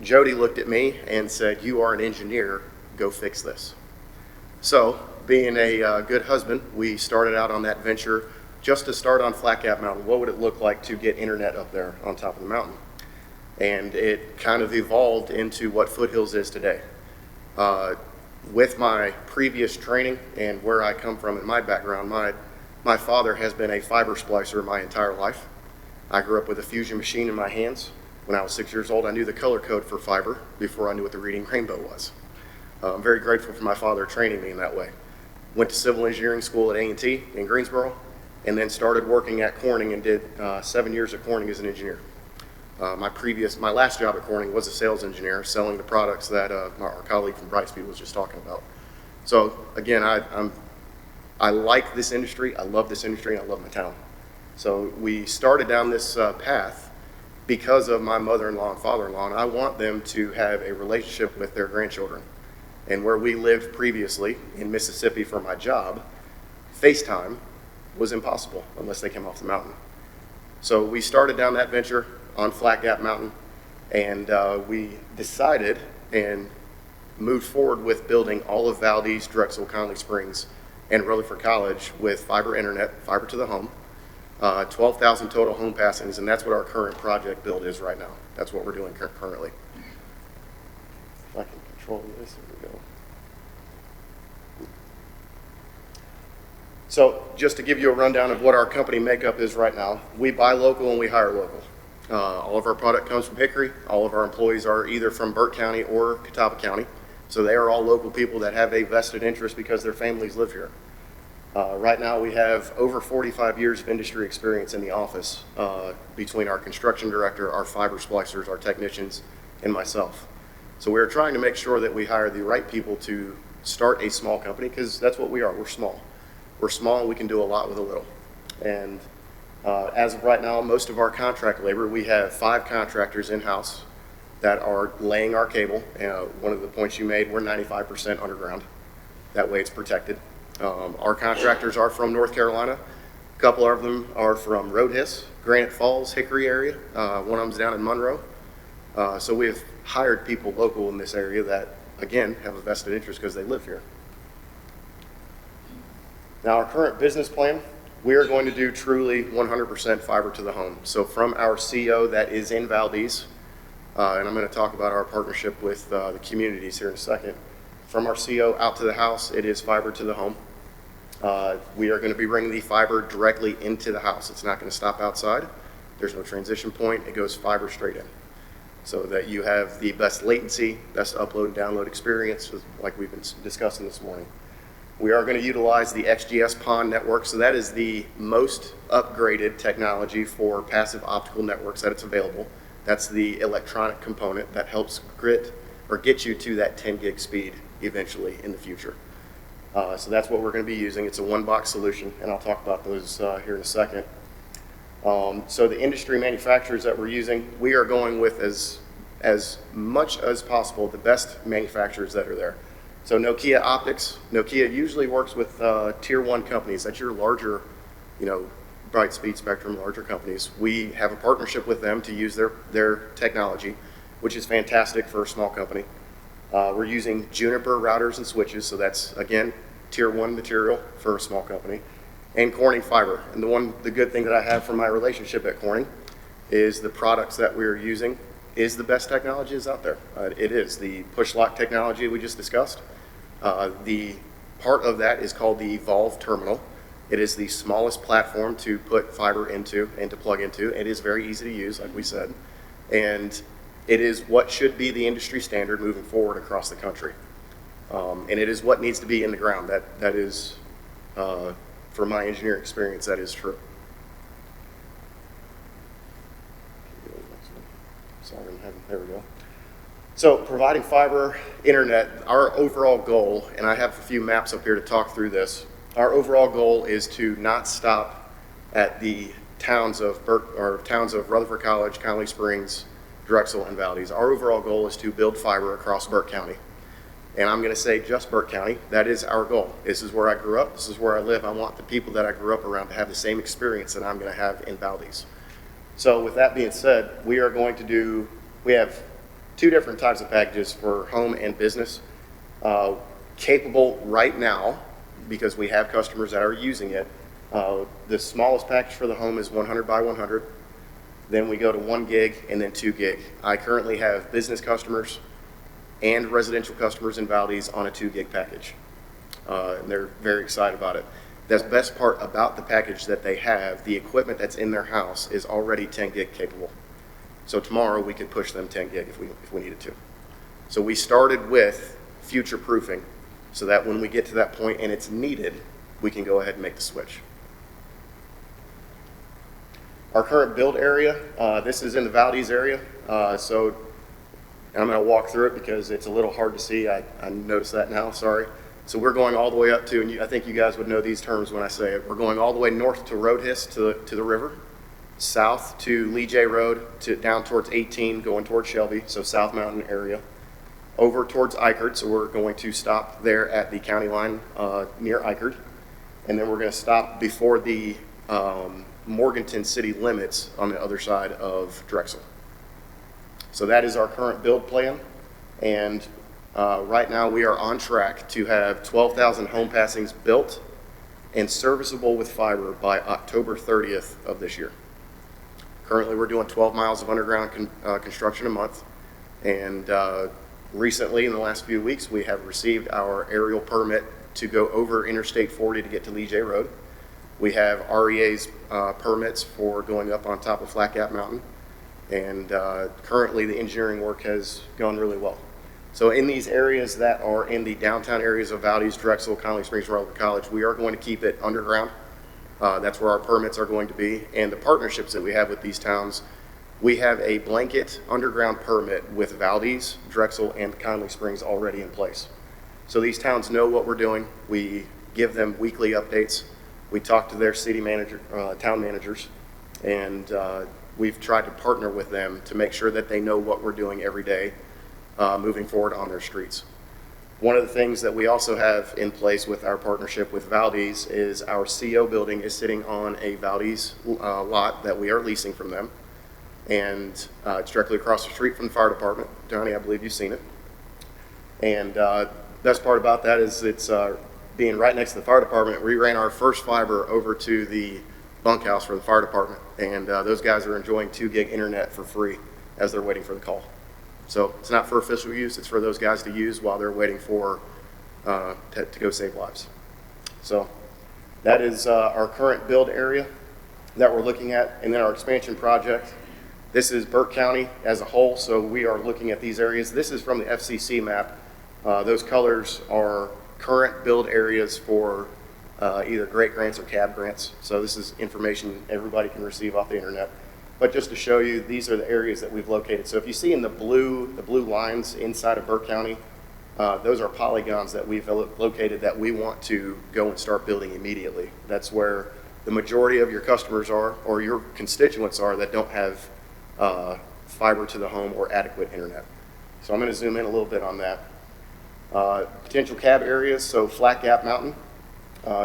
Speaker 6: Jody looked at me and said, "You are an engineer, go fix this." So, being a good husband, we started out on that venture just to start on Flat Gap Mountain. What would it look like to get internet up there on top of the mountain? And it kind of evolved into what Foothills is today. With my previous training and where I come from in my background, my father has been a fiber splicer my entire life. I grew up with a fusion machine in my hands. When I was 6 years old, I knew the color code for fiber before I knew what the reading rainbow was. I'm very grateful for my father training me in that way. Went to civil engineering school at A&T in Greensboro, and then started working at Corning and did 7 years at Corning as an engineer. My last job at Corning was a sales engineer, selling the products that our colleague from Brightspeed was just talking about. So again, I like this industry, I love this industry, and I love my town. So we started down this path because of my mother-in-law and father-in-law, and I want them to have a relationship with their grandchildren. And where we lived previously in Mississippi for my job, FaceTime was impossible unless they came off the mountain. So we started down that venture on Flat Gap Mountain, and we decided and moved forward with building all of Valdez, Drexel, Conley Springs, and Rutherford College with fiber internet, fiber to the home, 12,000 total home passings, and that's what our current project build is right now. That's what we're doing currently. If I can control this, here we go. So just to give you a rundown of what our company makeup is right now, we buy local and we hire local. All of our product comes from Hickory. All of our employees are either from Burt County or Catawba County. So they are all local people that have a vested interest because their families live here. Right now we have over 45 years of industry experience in the office between our construction director, our fiber splicers, our technicians, and myself. So we're trying to make sure that we hire the right people to start a small company, because that's what we are. We're small. We're small and we can do a lot with a little. And as of right now, most of our contract labor, we have 5 contractors in-house that are laying our cable. One of the points you made, we're 95% underground. That way it's protected. Our contractors are from North Carolina. A couple of them are from Roadhiss, Granite Falls, Hickory area. One of them's down in Monroe. So we have hired people local in this area that, again, have a vested interest because they live here. Now, our current business plan, we are going to do truly 100% fiber to the home. So from our CO that is in Valdez, and I'm going to talk about our partnership with the communities here in a second. From our CO out to the house, it is fiber to the home. We are going to be bringing the fiber directly into the house. It's not going to stop outside. There's no transition point. It goes fiber straight in, so that you have the best latency, best upload and download experience, like we've been discussing this morning. We are going to utilize the XGS PON network, so that is the most upgraded technology for passive optical networks that it's available. That's the electronic component that helps get you to that 10 gig speed eventually in the future. So that's what we're going to be using. It's a one-box solution, and I'll talk about those here in a second. So the industry manufacturers that we're using, we are going with as much as possible the best manufacturers that are there. So Nokia Optics, Nokia usually works with tier 1 companies. That's your larger, Brightspeed, Spectrum, larger companies. We have a partnership with them to use their technology, which is fantastic for a small company. We're using Juniper routers and switches, so that's, again, tier 1 material for a small company. And Corning fiber. And the good thing that I have from my relationship at Corning is the products that we're using is the best technology that's out there. It is the push lock technology we just discussed. The part of that is called the Evolve terminal. It is the smallest platform to put fiber into and to plug into. It is very easy to use, like we said. And it is what should be the industry standard moving forward across the country. And it is what needs to be in the ground. That is, from my engineering experience, that is true. Sorry, there we go. So providing fiber internet, our overall goal, and I have a few maps up here to talk through this, our overall goal is to not stop at the towns of Rutherford College, Connolly Springs, Drexel, and Valdez. Our overall goal is to build fiber across Burke County. And I'm going to say just Burke County. That is our goal. This is where I grew up. This is where I live. I want the people that I grew up around to have the same experience that I'm going to have in Valdez. So with that being said, we have 2 different types of packages for home and business. Capable right now, because we have customers that are using it. The smallest package for the home is 100 by 100. Then we go to 1 gig and then 2 gig. I currently have business customers and residential customers in Valdez on a 2 gig package. And they're very excited about it. The best part about the package that they have, the equipment that's in their house is already 10 gig capable. So tomorrow we could push them 10 gig if we needed to. So we started with future proofing so that when we get to that point and it's needed, we can go ahead and make the switch. Our current build area, this is in the Valdez area. So I'm going to walk through it because it's a little hard to see. I noticed that now, sorry. So we're going all the way up to, and I think you guys would know these terms when I say it, we're going all the way north to Roadhiss to the river, south to Lee J. Road, down towards 18, going towards Shelby, so South Mountain area, over towards Eichard, so we're going to stop there at the county line near Eichard, and then we're going to stop before the Morganton city limits on the other side of Drexel. So that is our current build plan, and right now we are on track to have 12,000 home passings built and serviceable with fiber by October 30th of this year. Currently we're doing 12 miles of underground construction a month, and recently in the last few weeks we have received our aerial permit to go over Interstate 40 to get to Lee J. Road. We have REA's permits for going up on top of Flat Gap Mountain, and currently the engineering work has gone really well. So in these areas that are in the downtown areas of Valdez, Drexel, Connolly Springs, Rutherford College, we are going to keep it underground. That's where our permits are going to be. And the partnerships that we have with these towns, we have a blanket underground permit with Valdez, Drexel, and Connolly Springs already in place. So these towns know what we're doing. We give them weekly updates. We talk to their city manager, town managers, and we've tried to partner with them to make sure that they know what we're doing every day moving forward on their streets. One of the things that we also have in place with our partnership with Valdez is our CO building is sitting on a Valdez lot that we are leasing from them. And it's directly across the street from the fire department. Johnny, I believe you've seen it. And best part about that is it's being right next to the fire department. We ran our first fiber over to the bunkhouse for the fire department. And those guys are enjoying 2 gig internet for free as they're waiting for the call. So it's not for official use, it's for those guys to use while they're waiting for, to go save lives. So that is our current build area that we're looking at. And then our expansion project, this is Burke County as a whole, so we are looking at these areas. This is from the FCC map. Those colors are current build areas for either great grants or cab grants. So this is information everybody can receive off the internet. But just to show you, these are the areas that we've located. So if you see in the blue lines inside of Burke County, those are polygons that we've located that we want to go and start building immediately. That's where the majority of your customers are, or your constituents are, that don't have fiber to the home or adequate internet. So I'm going to zoom in a little bit on that. Potential cab areas, so Flat Gap Mountain.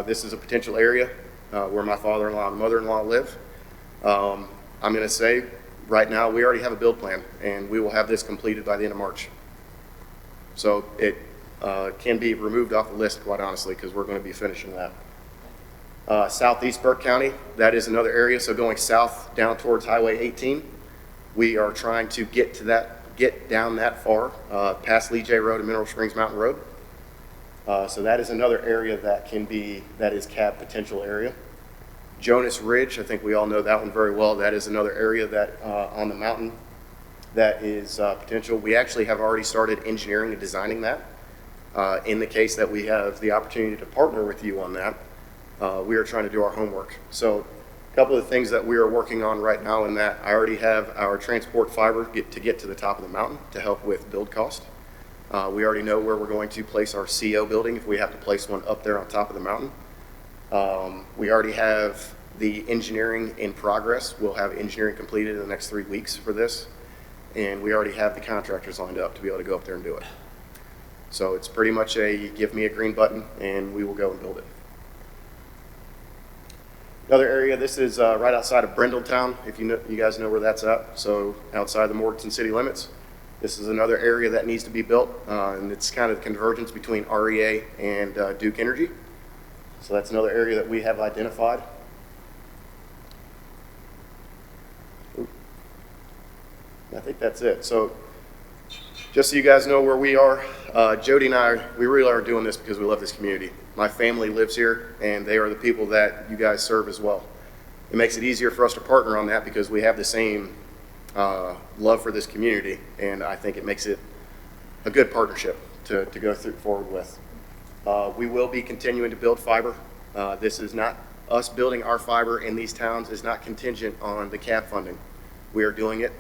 Speaker 6: This is a potential area where my father-in-law and mother-in-law live. I'm going to say right now we already have a build plan, and we will have this completed by the end of March. So it can be removed off the list, quite honestly, because we're going to be finishing that. Southeast Burke County, that is another area. So going south down towards Highway 18, we are trying to get down that far, past Lee J. Road and Mineral Springs Mountain Road. So that is another area that is cab potential area. Jonas Ridge, I think we all know that one very well. That is another area that on the mountain that is potential. We actually have already started engineering and designing that. In the case that we have the opportunity to partner with you on that, we are trying to do our homework. So a couple of things that we are working on right now in that, I already have our transport fiber to get to the top of the mountain to help with build cost. We already know where we're going to place our CO building if we have to place one up there on top of the mountain. We already have the engineering in progress. We'll have engineering completed in the next 3 weeks for this. And we already have the contractors lined up to be able to go up there and do it. So it's pretty much a give me a green button and we will go and build it. Another area, this is right outside of Brindletown, if you guys know where that's at. So outside the Morganton city limits. This is another area that needs to be built, and it's kind of the convergence between REA and Duke Energy. So that's another area that we have identified. I think that's it. So just so you guys know where we are, Jody and I, we really are doing this because we love this community. My family lives here, and they are the people that you guys serve as well. It makes it easier for us to partner on that because we have the same love for this community, and I think it makes it a good partnership to go forward with. We will be continuing to build fiber. This is not us building our fiber in these towns is not contingent on the CAB funding. We are doing it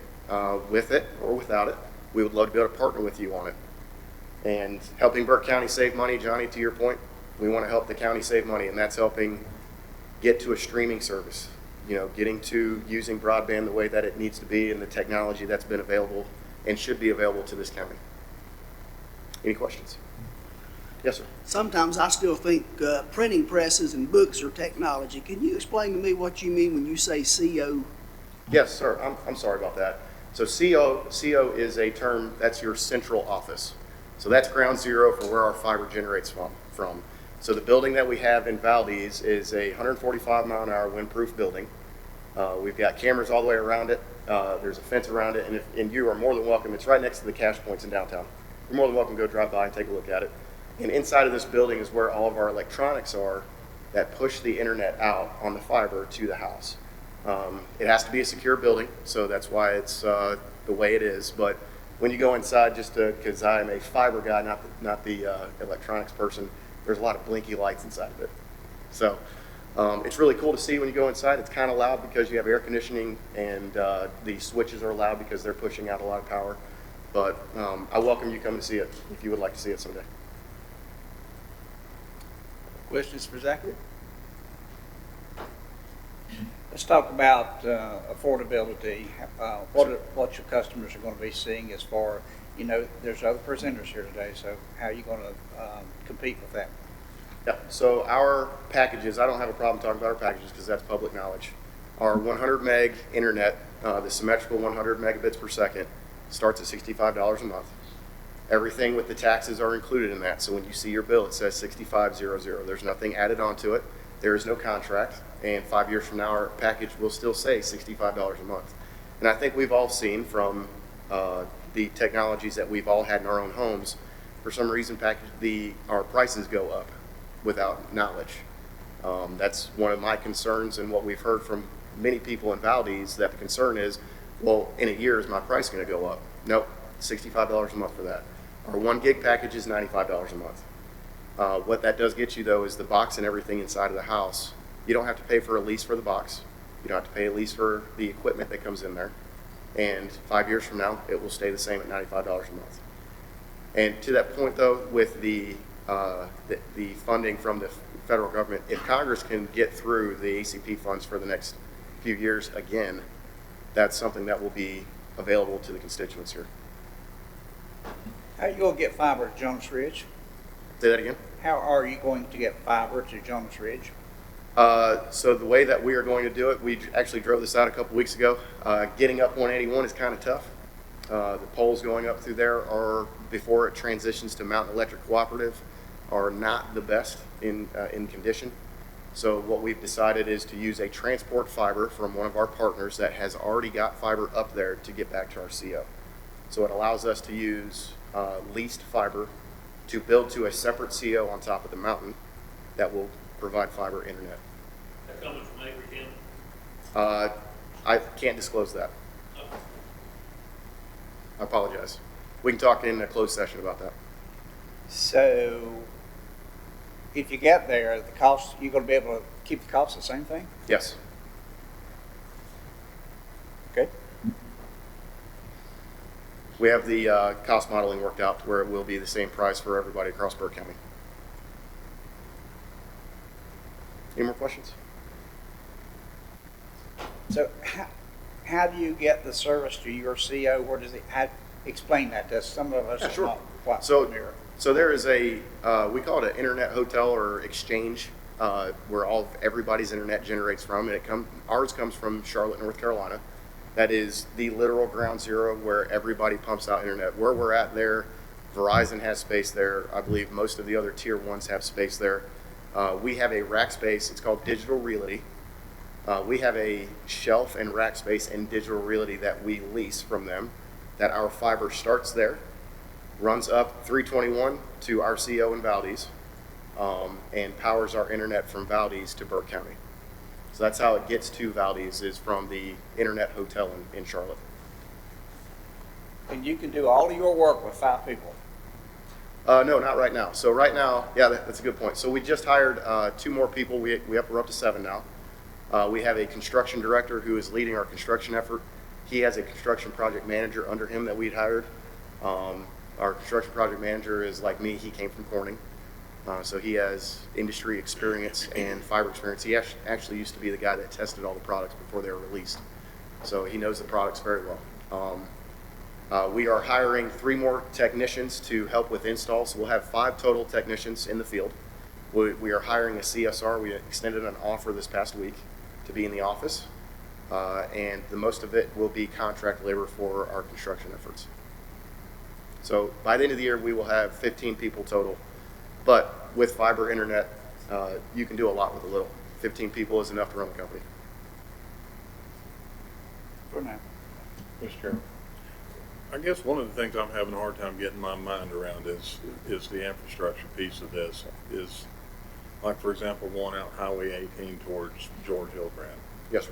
Speaker 6: with it or without it. We would love to be able to partner with you on it. And helping Burke County save money, Johnny, to your point, we want to help the county save money, and that's helping get to a streaming service. You know, getting to using broadband the way that it needs to be and the technology that's been available and should be available to this county. Any questions? Yes, sir.
Speaker 7: Sometimes I still think printing presses and books are technology. Can you explain to me what you mean when you say CO?
Speaker 6: Yes, sir. I'm sorry about that. So CO is a term, that's your central office. So that's ground zero for where our fiber generates from. So the building that we have in Valdez is a 145-mile-an-hour windproof building. We've got cameras all the way around it. There's a fence around it, and you are more than welcome. It's right next to the cash points in downtown. You're more than welcome to go drive by and take a look at it. And inside of this building is where all of our electronics are that push the internet out on the fiber to the house. It has to be a secure building, so that's why it's the way it is. But when you go inside, just because I am a fiber guy, not the electronics person, there's a lot of blinky lights inside of it. So it's really cool to see when you go inside. It's kind of loud because you have air conditioning, and the switches are loud because they're pushing out a lot of power. But I welcome you coming to see it if you would like to see it someday.
Speaker 1: Questions for Zachary?
Speaker 2: Let's talk about affordability. What your customers are going to be seeing as far, you know, there's other presenters here today, so how are you going to compete with that?
Speaker 6: Yeah, so our packages, I don't have a problem talking about our packages because that's public knowledge. Our 100 meg internet, the symmetrical 100 megabits per second, starts at $65 a month. Everything with the taxes are included in that. So when you see your bill, it says $65.00. There's nothing added onto it. There is no contract. And 5 years from now, our package will still say $65 a month. And I think we've all seen from the technologies that we've all had in our own homes, for some reason, our prices go up without knowledge. That's one of my concerns, and what we've heard from many people in Valdez, that the concern is, well, in a year, is my price going to go up? Nope, $65 a month for that. Our 1 gig package is $95 a month. What that does get you, though, is the box and everything inside of the house. You don't have to pay for a lease for the box. You don't have to pay a lease for the equipment that comes in there. And 5 years from now, it will stay the same at $95 a month. And to that point, though, with the funding from federal government, if Congress can get through the ACP funds for the next few years again, that's something that will be available to the constituents here.
Speaker 2: How you gonna get fiber to Jones Ridge?
Speaker 6: Say that again?
Speaker 2: How are you going to get fiber to Jones Ridge?
Speaker 6: So the way that we are going to do it, we actually drove this out a couple weeks ago. Getting up 181 is kind of tough. The poles going up through there are, before it transitions to Mountain Electric Cooperative, are not the best in condition. So what we've decided is to use a transport fiber from one of our partners that has already got fiber up there to get back to our CO. So it allows us to use leased fiber to build to a separate CO on top of the mountain that will provide fiber internet.
Speaker 5: That coming from Avery County?
Speaker 6: I can't disclose that. I apologize. We can talk in a closed session about that.
Speaker 2: So if you get there, the cost, you're gonna be able to keep the cost the same thing?
Speaker 6: Yes.
Speaker 2: Okay.
Speaker 6: We have the cost modeling worked out to where it will be the same price for everybody across Burke County. Any more questions?
Speaker 2: So how do you get the service to your CO? Where does it, explain that to us. Some of us
Speaker 6: Yeah,
Speaker 2: are
Speaker 6: sure.
Speaker 2: not quite
Speaker 6: So,
Speaker 2: familiar.
Speaker 6: so there is a, we call it an internet hotel or exchange, where everybody's internet generates from, and ours comes from Charlotte, North Carolina. That is the literal ground zero where everybody pumps out internet. Where we're at there, Verizon has space there. I believe most of the other tier ones have space there. We have a rack space. It's called Digital Realty. We have a shelf and rack space in Digital Realty that we lease from them, that our fiber starts there, runs up 321 to our CO in Valdez, and powers our internet from Valdez to Burke County. So that's how it gets to Valdez, is from the internet hotel in Charlotte.
Speaker 2: And you can do all of your work with 5 people.
Speaker 6: No, not right now. So right now, yeah, that's a good point. So we just hired 2 more people. We're up to 7 now. We have a construction director who is leading our construction effort. He has a construction project manager under him that we'd hired. Our construction project manager is like me. He came from Corning. So he has industry experience and fiber experience. He actually used to be the guy that tested all the products before they were released. So he knows the products very well. We are hiring 3 more technicians to help with installs. So we'll have 5 total technicians in the field. We are hiring a CSR. We extended an offer this past week to be in the office. And the most of it will be contract labor for our construction efforts. So by the end of the year, we will have 15 people total. But with fiber internet, you can do a lot with a little. 15 people is enough to run the company.
Speaker 2: For now.
Speaker 8: Mr. Chairman, I guess one of the things I'm having a hard time getting my mind around is the infrastructure piece of this. Is, like, for example, going out Highway 18 towards George Hildebrand.
Speaker 6: Yes, sir.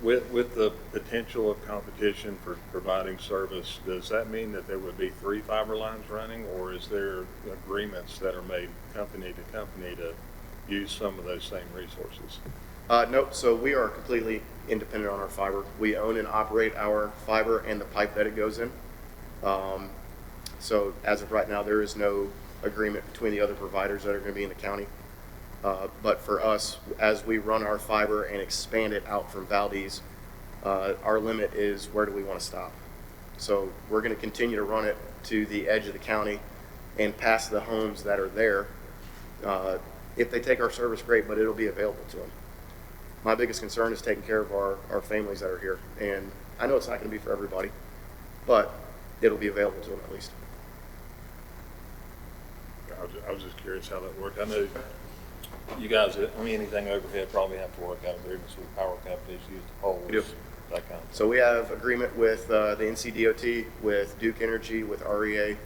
Speaker 8: With the potential of competition for providing service, does that mean that there would be 3 fiber lines running, or is there agreements that are made company to use some of those same resources?
Speaker 6: Nope. So we are completely independent on our fiber. We own and operate our fiber and the pipe that it goes in. So as of right now, there is no agreement between the other providers that are going to be in the county. But for us, as we run our fiber and expand it out from Valdez, our limit is where do we want to stop. So we're going to continue to run it to the edge of the county and past the homes that are there. If they take our service, great, but it'll be available to them. My biggest concern is taking care of our families that are here. And I know it's not going to be for everybody, but it'll be available to them at least.
Speaker 8: I was just curious how that worked. I know you guys, anything overhead probably have to work out agreements with power companies, use the poles,
Speaker 6: We do.
Speaker 8: that kind of
Speaker 6: So we have agreement with the NCDOT, with Duke Energy, with REA. I'm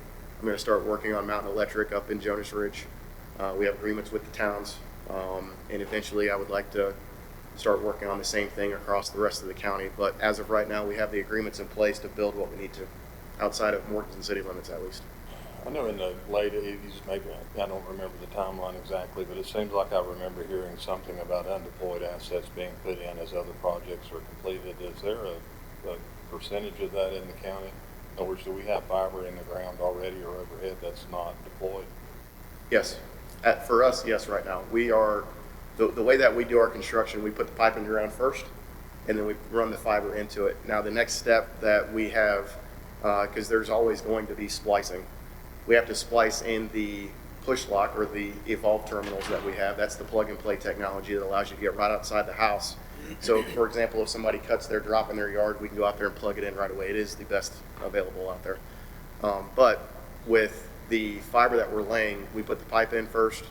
Speaker 6: going to start working on Mountain Electric up in Jonas Ridge. We have agreements with the towns, and eventually I would like to start working on the same thing across the rest of the county. But as of right now, we have the agreements in place to build what we need to, outside of Morganton city limits at least.
Speaker 8: I know in the late 80s, maybe, I don't remember the timeline exactly, but it seems like I remember hearing something about undeployed assets being put in as other projects are completed. Is there a percentage of that in the county? In other words, do we have fiber in the ground already or overhead that's not deployed?
Speaker 6: Yes. For us, yes, right now. We are, the way that we do our construction, we put the pipe in the ground first, and then we run the fiber into it. Now, the next step that we have, because there's always going to be splicing, we have to splice in the push lock or the evolved terminals that we have. That's the plug and play technology that allows you to get right outside the house. So, for example, if somebody cuts their drop in their yard, we can go out there and plug it in right away. It is the best available out there. But with the fiber that we're laying, we put the pipe in first.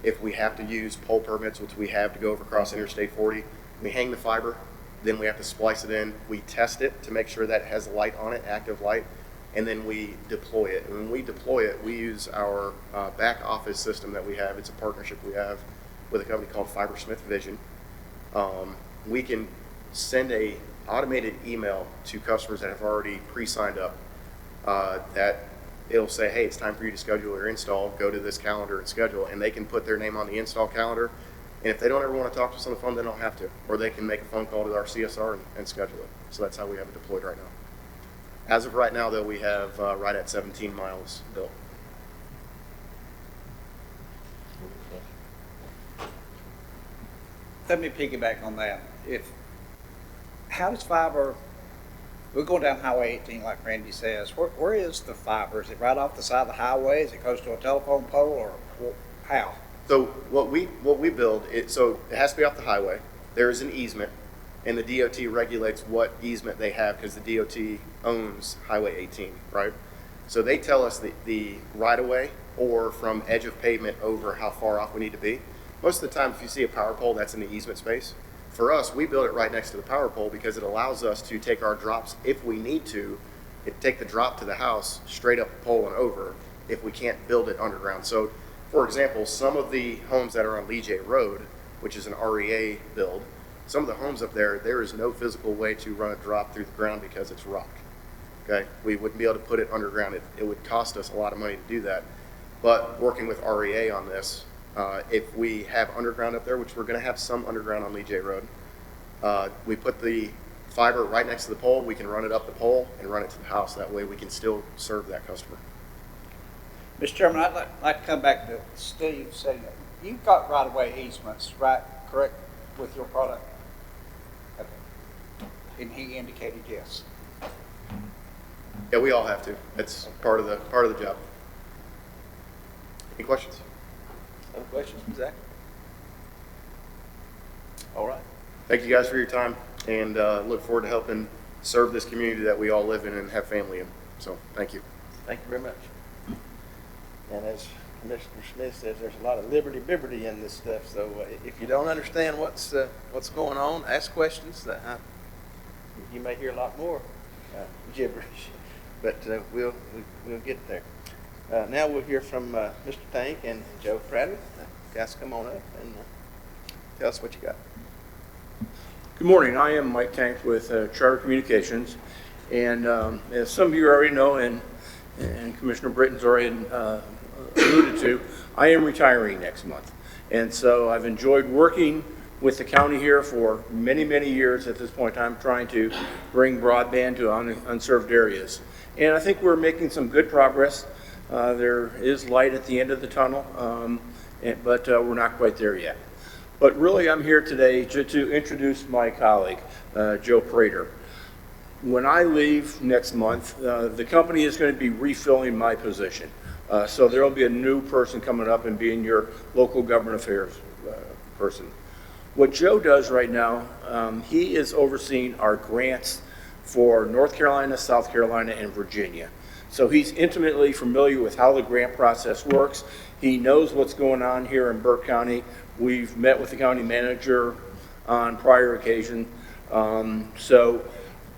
Speaker 6: If we have to use pole permits, which we have to go over across Interstate 40, we hang the fiber, then we have to splice it in. We test it to make sure that it has light on it, active light, and then we deploy it. And when we deploy it, we use our back office system that we have. It's a partnership we have with a company called Fibersmith Vision. We can send a automated email to customers that have already pre-signed up that it'll say, hey, it's time for you to schedule your install. Go to this calendar and schedule, and they can put their name on the install calendar. And if they don't ever want to talk to us on the phone, they don't have to. Or they can make a phone call to our CSR and schedule it. So that's how we have it deployed right now. As of right now, though, we have right at 17 miles built.
Speaker 2: Let me piggyback on that. How does fiber, we're going down Highway 18 like Randy says, where is the fiber? Is it right off the side of the highway? Is it close to a telephone pole, or how?
Speaker 6: So what we build, so it has to be off the highway. There is an easement, and the DOT regulates what easement they have because the DOT owns Highway 18, right? So they tell us the right-of-way or from edge of pavement over how far off we need to be. Most of the time, if you see a power pole, that's in the easement space. For us, we build it right next to the power pole because it allows us to take our drops, if we need to, take the drop to the house straight up the pole and over if we can't build it underground. So, for example, some of the homes that are on Lee J Road, which is an REA build, some of the homes up there, there is no physical way to run a drop through the ground because it's rock. Okay, we wouldn't be able to put it underground. It would cost us a lot of money to do that. But working with REA on this, if we have underground up there, which we're going to have some underground on Lee J Road, we put the fiber right next to the pole. We can run it up the pole and run it to the house. That way we can still serve that customer.
Speaker 2: Mr. Chairman, I'd like to come back to Steve saying that you've got right-of-way easements, right, correct, with your product? Okay. And he indicated yes.
Speaker 6: Yeah, we all have to. It's part of the job. Any questions?
Speaker 1: Other questions, Zach? All right.
Speaker 6: Thank you guys for your time, and look forward to helping serve this community that we all live in and have family in. So thank you.
Speaker 1: Thank you very much. And as Commissioner Smith says, there's a lot of liberty in this stuff. So if you don't understand what's going on, ask questions. You may hear a lot more gibberish, but we'll get there. Now we'll hear from Mr. Tank and Joe Pratt. Guys, come on up and tell us what you got.
Speaker 9: Good morning. I am Mike Tank with Charter Communications, and as some of you already know, and Commissioner Britton's already alluded to, I am retiring next month. And so I've enjoyed working with the county here for many, many years at this point in time, trying to bring broadband to unserved areas. And I think we're making some good progress. There is light at the end of the tunnel, but we're not quite there yet. But really, I'm here today to introduce my colleague, Joe Prater. When I leave next month, the company is going to be refilling my position. So there will be a new person coming up and being your local government affairs person. What Joe does right now, he is overseeing our grants for North Carolina, South Carolina, and Virginia. So he's intimately familiar with how the grant process works. He knows what's going on here in Burke County. We've met with the county manager on prior occasion. So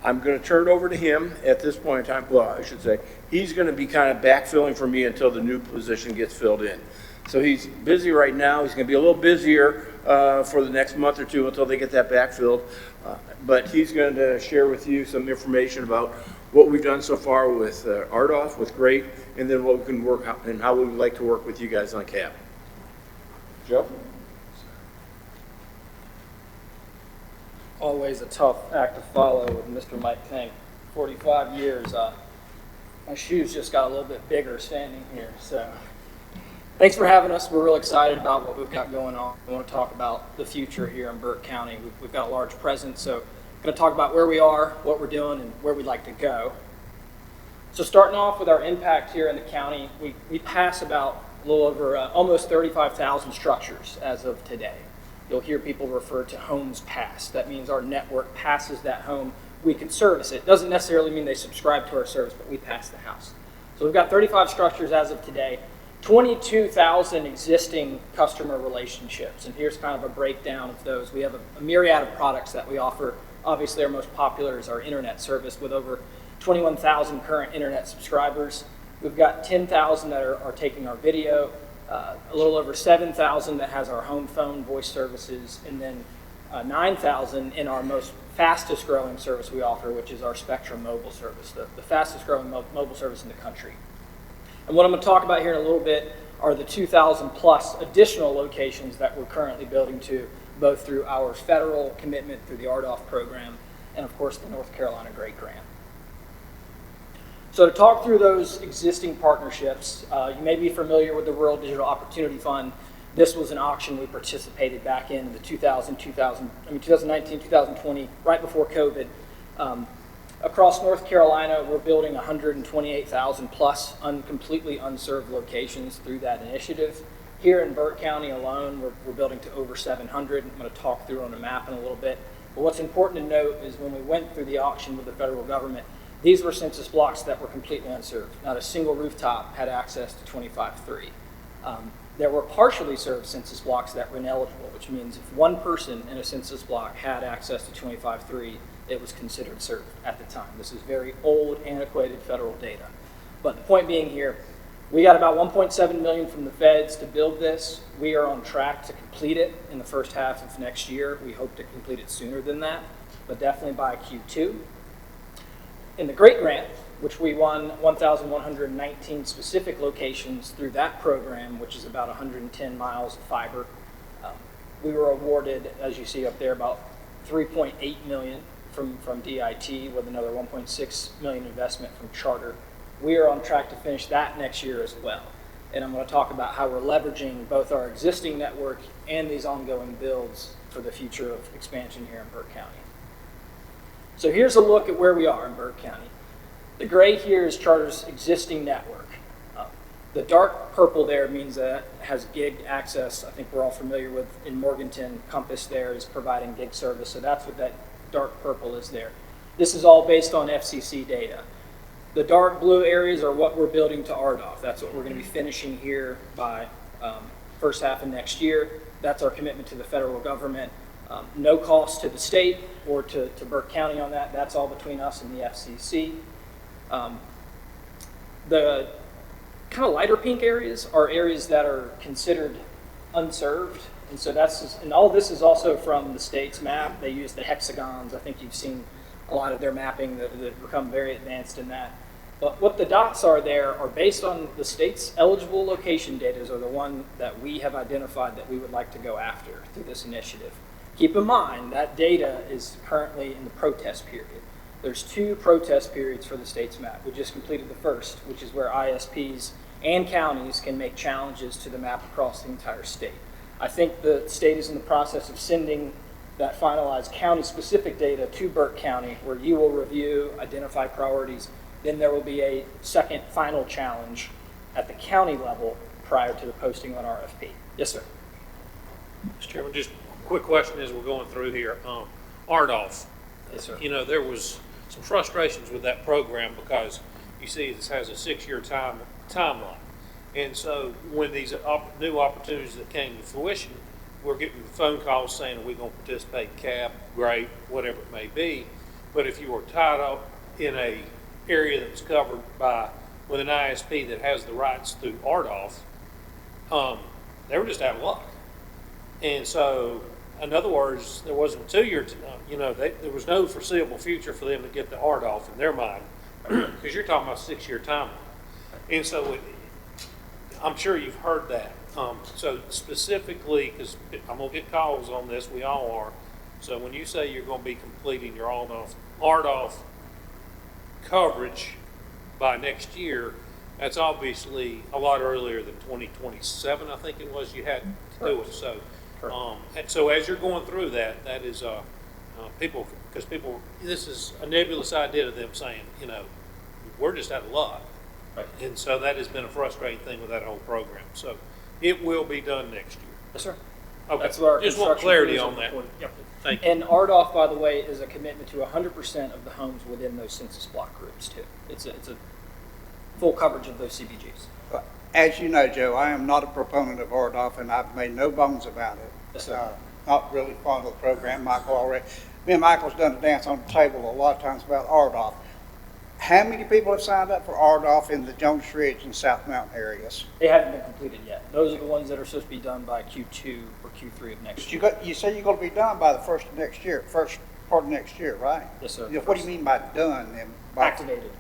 Speaker 9: I'm going to turn it over to him at this point in time. Well, I should say, he's going to be kind of backfilling for me until the new position gets filled in. So he's busy right now. He's going to be a little busier for the next month or two until they get that backfilled. But he's going to share with you some information about what we've done so far with RDOF, with GREAT, and then what we can work out and how we would like to work with you guys on CAP. Joe?
Speaker 10: Always a tough act to follow with Mr. Mike Tank. 45 years. My shoes just got a little bit bigger standing here. So thanks for having us. We're real excited about what we've got going on. We want to talk about the future here in Burke County. We've got a large presence, so I'm going to talk about where we are, what we're doing, and where we'd like to go. So starting off with our impact here in the county, we pass about a little over almost 35,000 structures as of today. You'll hear people refer to homes passed. That means our network passes that home. We can service it. Doesn't necessarily mean they subscribe to our service, but we pass the house. So we've got 35 structures as of today, 22,000 existing customer relationships. And here's kind of a breakdown of those. We have a myriad of products that we offer. Obviously, our most popular is our internet service with over 21,000 current internet subscribers. We've got 10,000 that are taking our video, a little over 7,000 that has our home phone voice services, and then 9,000 in our most fastest growing service we offer, which is our Spectrum mobile service, the fastest growing mobile service in the country. And what I'm going to talk about here in a little bit are the 2,000 plus additional locations that we're currently building to, both through our federal commitment through the RDOF program and of course the North Carolina Great Grant. So to talk through those existing partnerships, you may be familiar with the Rural Digital Opportunity Fund. This was an auction we participated back in the 2019, 2020, right before COVID. Across North Carolina, we're building 128,000 plus completely unserved locations through that initiative. Here in Burke County alone, we're building to over 700. I'm going to talk through on a map in a little bit. But what's important to note is when we went through the auction with the federal government, these were census blocks that were completely unserved. Not a single rooftop had access to 25.3. There were partially served census blocks that were ineligible, which means if one person in a census block had access to 25.3, it was considered served at the time. This is very old, antiquated federal data. But the point being here, we got about $1.7 million from the feds to build this. We are on track to complete it in the first half of next year. We hope to complete it sooner than that, but definitely by Q2. In the Great Grant, which we won 1,119 specific locations through that program, which is about 110 miles of fiber. We were awarded, as you see up there, about $3.8 million from DIT with another $1.6 million investment from Charter. We are on track to finish that next year as well. And I'm going to talk about how we're leveraging both our existing network and these ongoing builds for the future of expansion here in Burke County. So here's a look at where we are in Burke County. The gray here is Charter's existing network. The dark purple there means that it has gig access. I think we're all familiar with in Morganton, Compass there is providing gig service. So that's what that dark purple is there. This is all based on FCC data. The dark blue areas are what we're building to RDOF. That's what we're going to be finishing here by first half of next year. That's our commitment to the federal government. No cost to the state or to Burke County on that. That's all between us and the FCC. The kind of lighter pink areas are areas that are considered unserved. And so and all this is also from the state's map. They use the hexagons. I think you've seen a lot of their mapping that become very advanced in that. But what the dots are there are based on the state's eligible location data, are the one that we have identified that we would like to go after through this initiative. Keep in mind that data is currently in the protest period. There's 2 protest periods for the state's map. We just completed the first, which is where ISPs and counties can make challenges to the map across the entire state. I think the state is in the process of sending that finalized county-specific data to Burke County, where you will review, identify priorities. Then there will be a second final challenge at the county level prior to the posting on RFP. Yes, sir.
Speaker 5: Mr. Chairman, just a quick question as we're going through here. RDOF.
Speaker 10: Yes, sir.
Speaker 5: You know, there was some frustrations with that program because you see this has a 6-year timeline. And so when these new opportunities that came to fruition, we're getting phone calls saying, are we going to participate, cap, great, whatever it may be. But if you were tied up in a area that was covered with an ISP that has the rights through RDOF, they were just out of luck. And so, in other words, there wasn't a 2-year, there was no foreseeable future for them to get the RDOF in their mind, because you're talking about a 6-year timeline. And so, I'm sure you've heard that. So specifically, because I'm going to get calls on this, we all are. So when you say you're going to be completing your RDOF coverage by next year, that's obviously a lot earlier than 2027, I think it was, you had to do it. So, and so as you're going through that, that is, people, because people, this is a nebulous idea to them saying, you know, we're just out of luck.
Speaker 10: Right.
Speaker 5: And so that has been a frustrating thing with that whole program. So it will be done next year.
Speaker 10: Yes, sir.
Speaker 5: Okay,
Speaker 10: That's what our
Speaker 5: just want
Speaker 10: construction
Speaker 5: clarity
Speaker 10: crews
Speaker 5: on
Speaker 10: are
Speaker 5: that.
Speaker 10: reporting. Yep.
Speaker 5: Thank you.
Speaker 10: And RDOF, by the way, is a commitment to 100% of the homes within those census block groups too. It's a full coverage of those CBGs.
Speaker 2: As you know, Joe, I am not a proponent of RDOF, and I've made no bones about it.
Speaker 10: Yes, sir.
Speaker 2: Not really fond of the program. Michael already, me and Michael's done a dance on the table a lot of times about RDOF. How many people have signed up for RDOF in the Jones Ridge and South Mountain areas?
Speaker 10: They haven't been completed yet. Those are the ones that are supposed to be done by Q2 or Q3 of next year.
Speaker 2: You say you're going to be done by the first part of next year, right?
Speaker 10: Yes, sir.
Speaker 2: What do you mean by done then?
Speaker 10: Activated.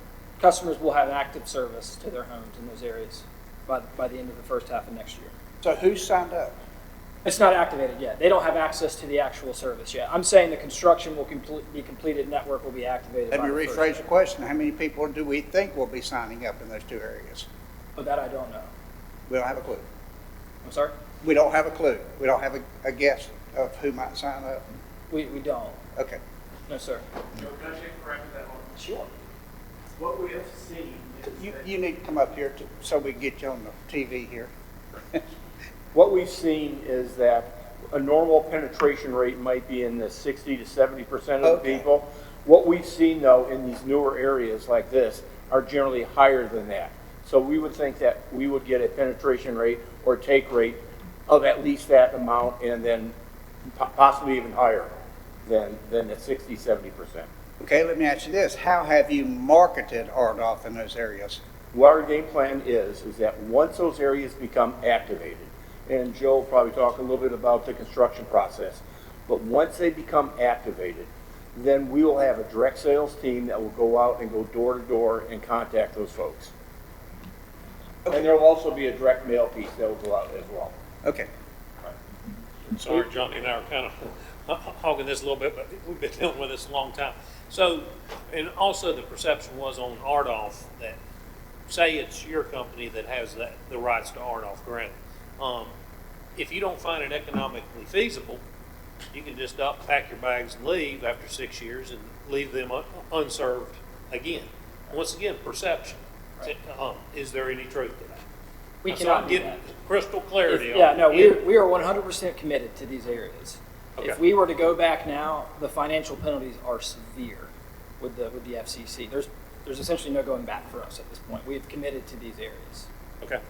Speaker 10: Customers will have active service to their homes in those areas by the end of the first half of next year.
Speaker 2: So who's signed up?
Speaker 10: It's not activated yet. They don't have access to the actual service yet. I'm saying the construction will be completed, network will be activated.
Speaker 2: Let me
Speaker 10: by the first
Speaker 2: rephrase the
Speaker 10: day.
Speaker 2: question. How many people do we think will be signing up in those two areas?
Speaker 10: But that I don't know.
Speaker 2: We don't have a clue.
Speaker 10: I'm sorry?
Speaker 2: We don't have a clue. We don't have a guess of who might sign up.
Speaker 10: We don't.
Speaker 2: Okay.
Speaker 10: No, sir.
Speaker 11: Joe, can I check correct that one?
Speaker 10: Sure.
Speaker 11: What we have seen is that
Speaker 2: You need to come up here so we can get you on the TV here.
Speaker 9: What we've seen is that a normal penetration rate might be in the 60 to 70% of the
Speaker 2: Okay.
Speaker 9: people. What we've seen though in these newer areas like this are generally higher than that. So we would think that we would get a penetration rate or take rate of at least that amount and then possibly even higher than the 60, 70%.
Speaker 2: Okay, let me ask you this. How have you marketed RDOF in those areas?
Speaker 9: What our game plan is that once those areas become activated, and Joe will probably talk a little bit about the construction process, but once they become activated, then we will have a direct sales team that will go out and go door to door and contact those folks. And there will also be a direct mail piece that will go out as well.
Speaker 2: Okay.
Speaker 5: Sorry, Johnny and I are kind of hogging this a little bit, but we've been dealing with this a long time. So, and also the perception was on RDOF that, say it's your company that has the rights to RDOF grant. If you don't find it economically feasible, you can just pack your bags and leave after 6 years and leave them unserved again. Once again, perception.
Speaker 10: Right.
Speaker 5: Is there any truth to that?
Speaker 10: We
Speaker 5: So
Speaker 10: cannot
Speaker 5: I'm
Speaker 10: do
Speaker 5: getting
Speaker 10: that.
Speaker 5: crystal clarity on
Speaker 10: Yeah,
Speaker 5: it.
Speaker 10: no, we are 100% committed to these areas.
Speaker 5: Okay.
Speaker 10: If we were to go back now, the financial penalties are severe with the FCC. There's essentially no going back for us at this point. We've committed to these areas.
Speaker 5: Okay.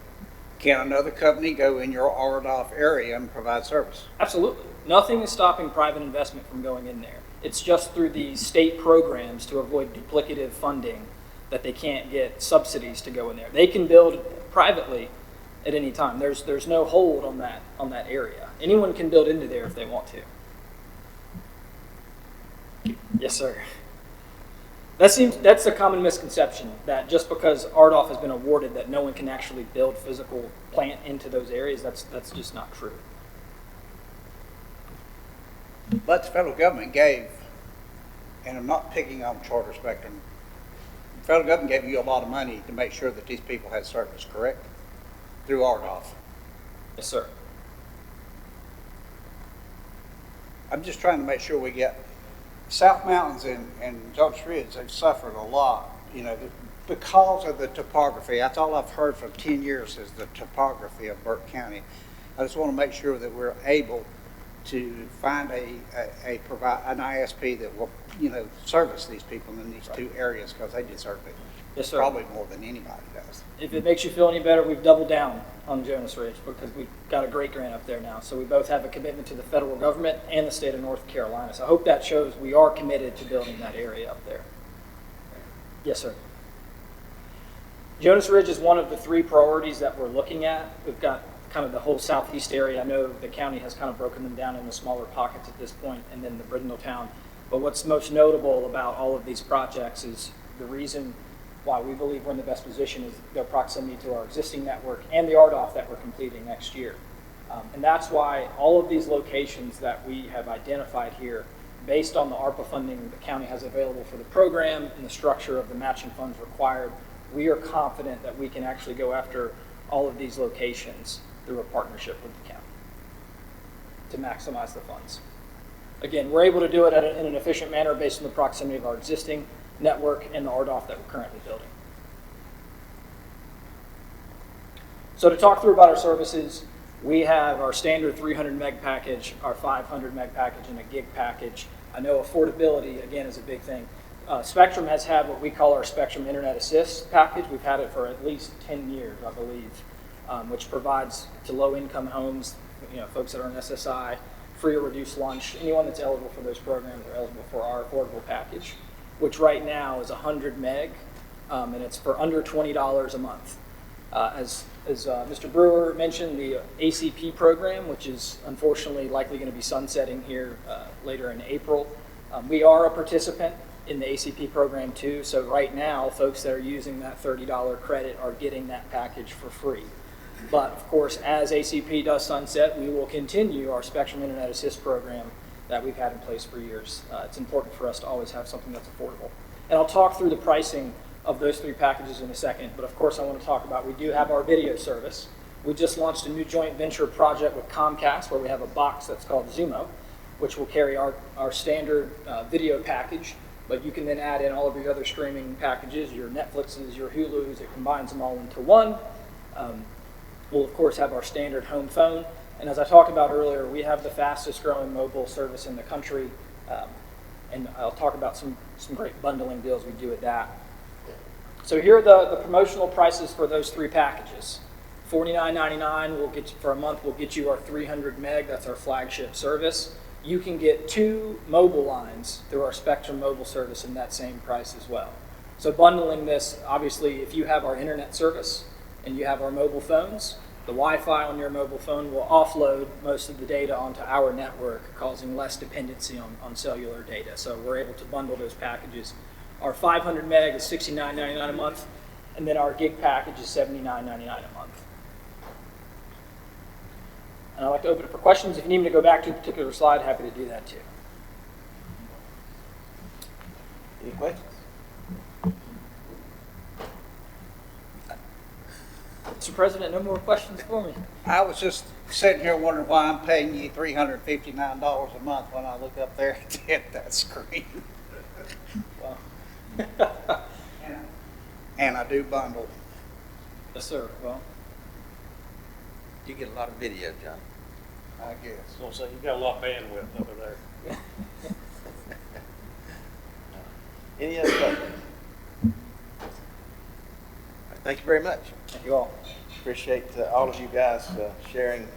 Speaker 2: Can another company go in your RDOF area and provide service?
Speaker 10: Absolutely. Nothing is stopping private investment from going in there. It's just through the state programs to avoid duplicative funding that they can't get subsidies to go in there. They can build privately at any time. There's no hold on that area. Anyone can build into there if they want to. Yes, sir. That's a common misconception that just because RDOF has been awarded that no one can actually build physical plant into those areas. That's just not true.
Speaker 2: But the federal government gave, and I'm not picking on Charter Spectrum, the federal government gave you a lot of money to make sure that these people had service, correct? Through RDOF.
Speaker 10: Yes, sir.
Speaker 2: I'm just trying to make sure we get South Mountains and Jones Ridge, they've suffered a lot, because of the topography. That's all I've heard for 10 years is the topography of Burke County. I just want to make sure that we're able to find an ISP that will, service these people in these two areas because they deserve it.
Speaker 10: Yes, sir.
Speaker 2: Probably more than anybody does.
Speaker 10: If it makes you feel any better, we've doubled down on Jonas Ridge because we've got a great grant up there now. So we both have a commitment to the federal government and the state of North Carolina. So I hope that shows we are committed to building that area up there. Yes, sir. Jonas Ridge is one of the 3 priorities that we're looking at. We've got kind of the whole southeast area. I know the county has kind of broken them down into smaller pockets at this point, and then the Brindletown. But what's most notable about all of these projects is the reason why we believe we're in the best position is their proximity to our existing network and the RDOF that we're completing next year. And that's why all of these locations that we have identified here, based on the ARPA funding the county has available for the program and the structure of the matching funds required, we are confident that we can actually go after all of these locations through a partnership with the county to maximize the funds. Again, we're able to do it in an efficient manner based on the proximity of our existing network and the RDOF that we're currently building. So to talk through about our services, we have our standard 300 meg package, our 500 meg package, and a gig package. I know affordability, again, is a big thing. Spectrum has had what we call our Spectrum Internet Assist package. We've had it for at least 10 years, I believe, which provides to low-income homes, folks that are on SSI, free or reduced lunch. Anyone that's eligible for those programs are eligible for our affordable package, which right now is 100 meg, and it's for under $20 a month. As Mr. Brewer mentioned, the ACP program, which is unfortunately likely going to be sunsetting here later in April. We are a participant in the ACP program too, so right now folks that are using that $30 credit are getting that package for free. But of course, as ACP does sunset, we will continue our Spectrum Internet Assist program that we've had in place for years. It's important for us to always have something that's affordable. And I'll talk through the pricing of those three packages in a second, but of course I want to talk about, we do have our video service. We just launched a new joint venture project with Comcast where we have a box that's called Zumo, which will carry our standard video package, but you can then add in all of your other streaming packages, your Netflixes, your Hulus. It combines them all into one. We'll of course have our standard home phone, and as I talked about earlier, we have the fastest growing mobile service in the country, and I'll talk about some great bundling deals we do with that. So here are the promotional prices for those three packages. $49.99 will get you, for a month, will get you our 300 meg, that's our flagship service. You can get 2 mobile lines through our Spectrum mobile service in that same price as well. So bundling this, obviously, if you have our internet service and you have our mobile phones, the Wi-Fi on your mobile phone will offload most of the data onto our network, causing less dependency on cellular data. So we're able to bundle those packages. Our 500 meg is $69.99 a month, and then our gig package is $79.99 a month. And I'd like to open it for questions. If you need me to go back to a particular slide, happy to do that too.
Speaker 1: Any questions?
Speaker 10: Mr. President, no more questions for me.
Speaker 2: I was just sitting here wondering why I'm paying you $359 a month when I look up there at that screen.
Speaker 10: Well,
Speaker 2: And I do bundle.
Speaker 10: yes, sir. Well,
Speaker 1: You get a lot of video, John.
Speaker 2: I guess.
Speaker 5: So say you've got a lot of bandwidth over there.
Speaker 1: Any other questions? Thank you very much.
Speaker 10: thank you all.
Speaker 1: Appreciate all of you guys sharing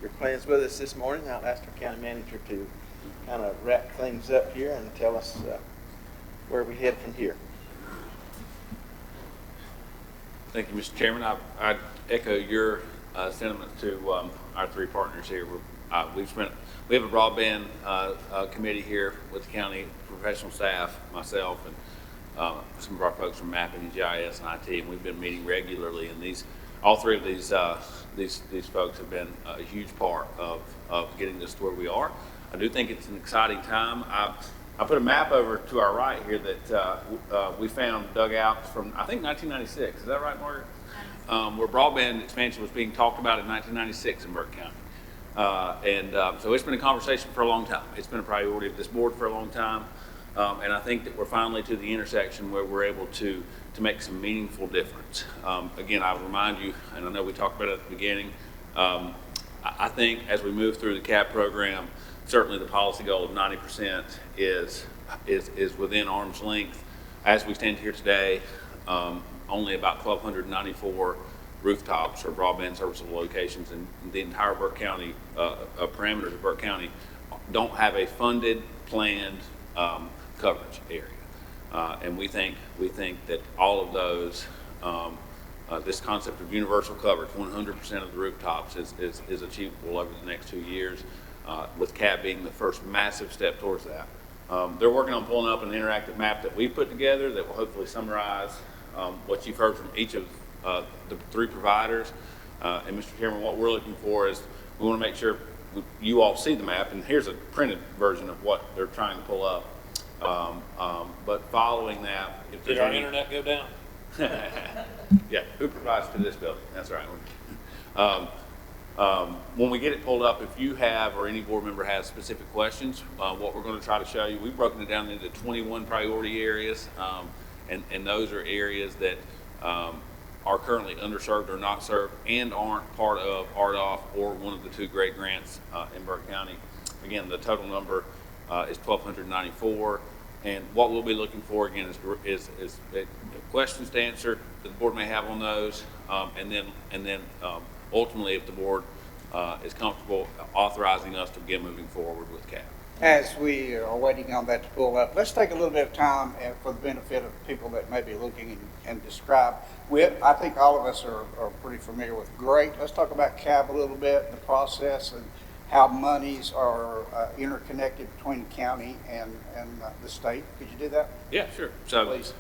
Speaker 1: your plans with us this morning. I'll ask our county manager to kind of wrap things up here and tell us where we head from here.
Speaker 3: Thank you, Mr. Chairman. I echo your sentiments to our three partners here. We have a broadband committee here with the county professional staff, myself, and some of our folks from mapping and GIS and IT, and we've been meeting regularly. And all three of these folks have been a huge part of getting us to where we are. I do think it's an exciting time. I put a map over to our right here that we found dugouts from, I think, 1996. Is that right, Margaret? Where broadband expansion was being talked about in 1996 in Burke County. So it's been a conversation for a long time. It's been a priority of this board for a long time. And I think that we're finally to the intersection where we're able to make some meaningful difference. Again, I would remind you, and I know we talked about it at the beginning, I think as we move through the CAP program, certainly the policy goal of 90% is within arm's length. As we stand here today, only about 1,294 rooftops or broadband serviceable locations in the entire Burke County, parameters of Burke County, don't have a funded, planned coverage area. And we think that all of those, this concept of universal coverage, 100% of the rooftops is achievable over the next 2 years, with CAP being the first massive step towards that. They're working on pulling up an interactive map that we put together that will hopefully summarize what you've heard from each of the three providers. And Mr. Chairman, what we're looking for is we want to make sure you all see the map, and here's a printed version of what they're trying to pull up. But following that, if
Speaker 5: Did
Speaker 3: there's
Speaker 5: our
Speaker 3: any,
Speaker 5: internet go down?
Speaker 3: Yeah, who provides to this building? That's right. When we get it pulled up, if you have or any board member has specific questions, what we're going to try to show you, we've broken it down into 21 priority areas, and those are areas that are currently underserved or not served and aren't part of RDOF or one of the 2 great grants in Burke County. Again, the total number is 1,294, and what we'll be looking for again is questions to answer that the board may have on those, and then ultimately, if the board is comfortable authorizing us to begin moving forward with CAP.
Speaker 2: As we are waiting on that to pull up, let's take a little bit of time for the benefit of people that may be looking and describe. I think all of us are pretty familiar with GREAT. Let's talk about CAB a little bit, the process, and how monies are interconnected between the county and the state. Could you do that?
Speaker 3: Yeah, sure. So,
Speaker 2: Please.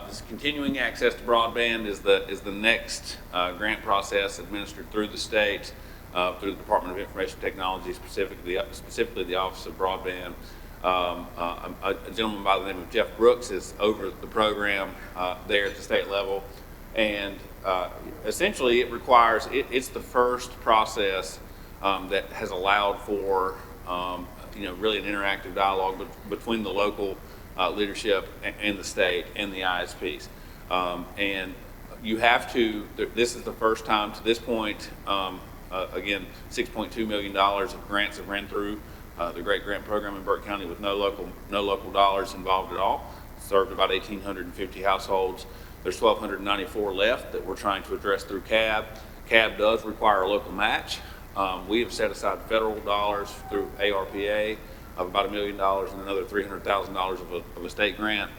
Speaker 3: This continuing access to broadband is the next grant process administered through the state, through the Department of Information Technology, specifically the Office of Broadband. A gentleman by the name of Jeff Brooks is over the program there at the state level, and essentially it requires it's the first process that has allowed for really an interactive dialogue between the local leadership and the state and the ISPs. And you have to, this is the first time to this point, again, $6.2 million of grants have ran through the Great Grant Program in Burke County with no local dollars involved at all. Served about 1,850 households. There's 1,294 left that we're trying to address through CAB. CAB does require a local match. We have set aside federal dollars through ARPA of about $1 million and another $300,000 of a state grant.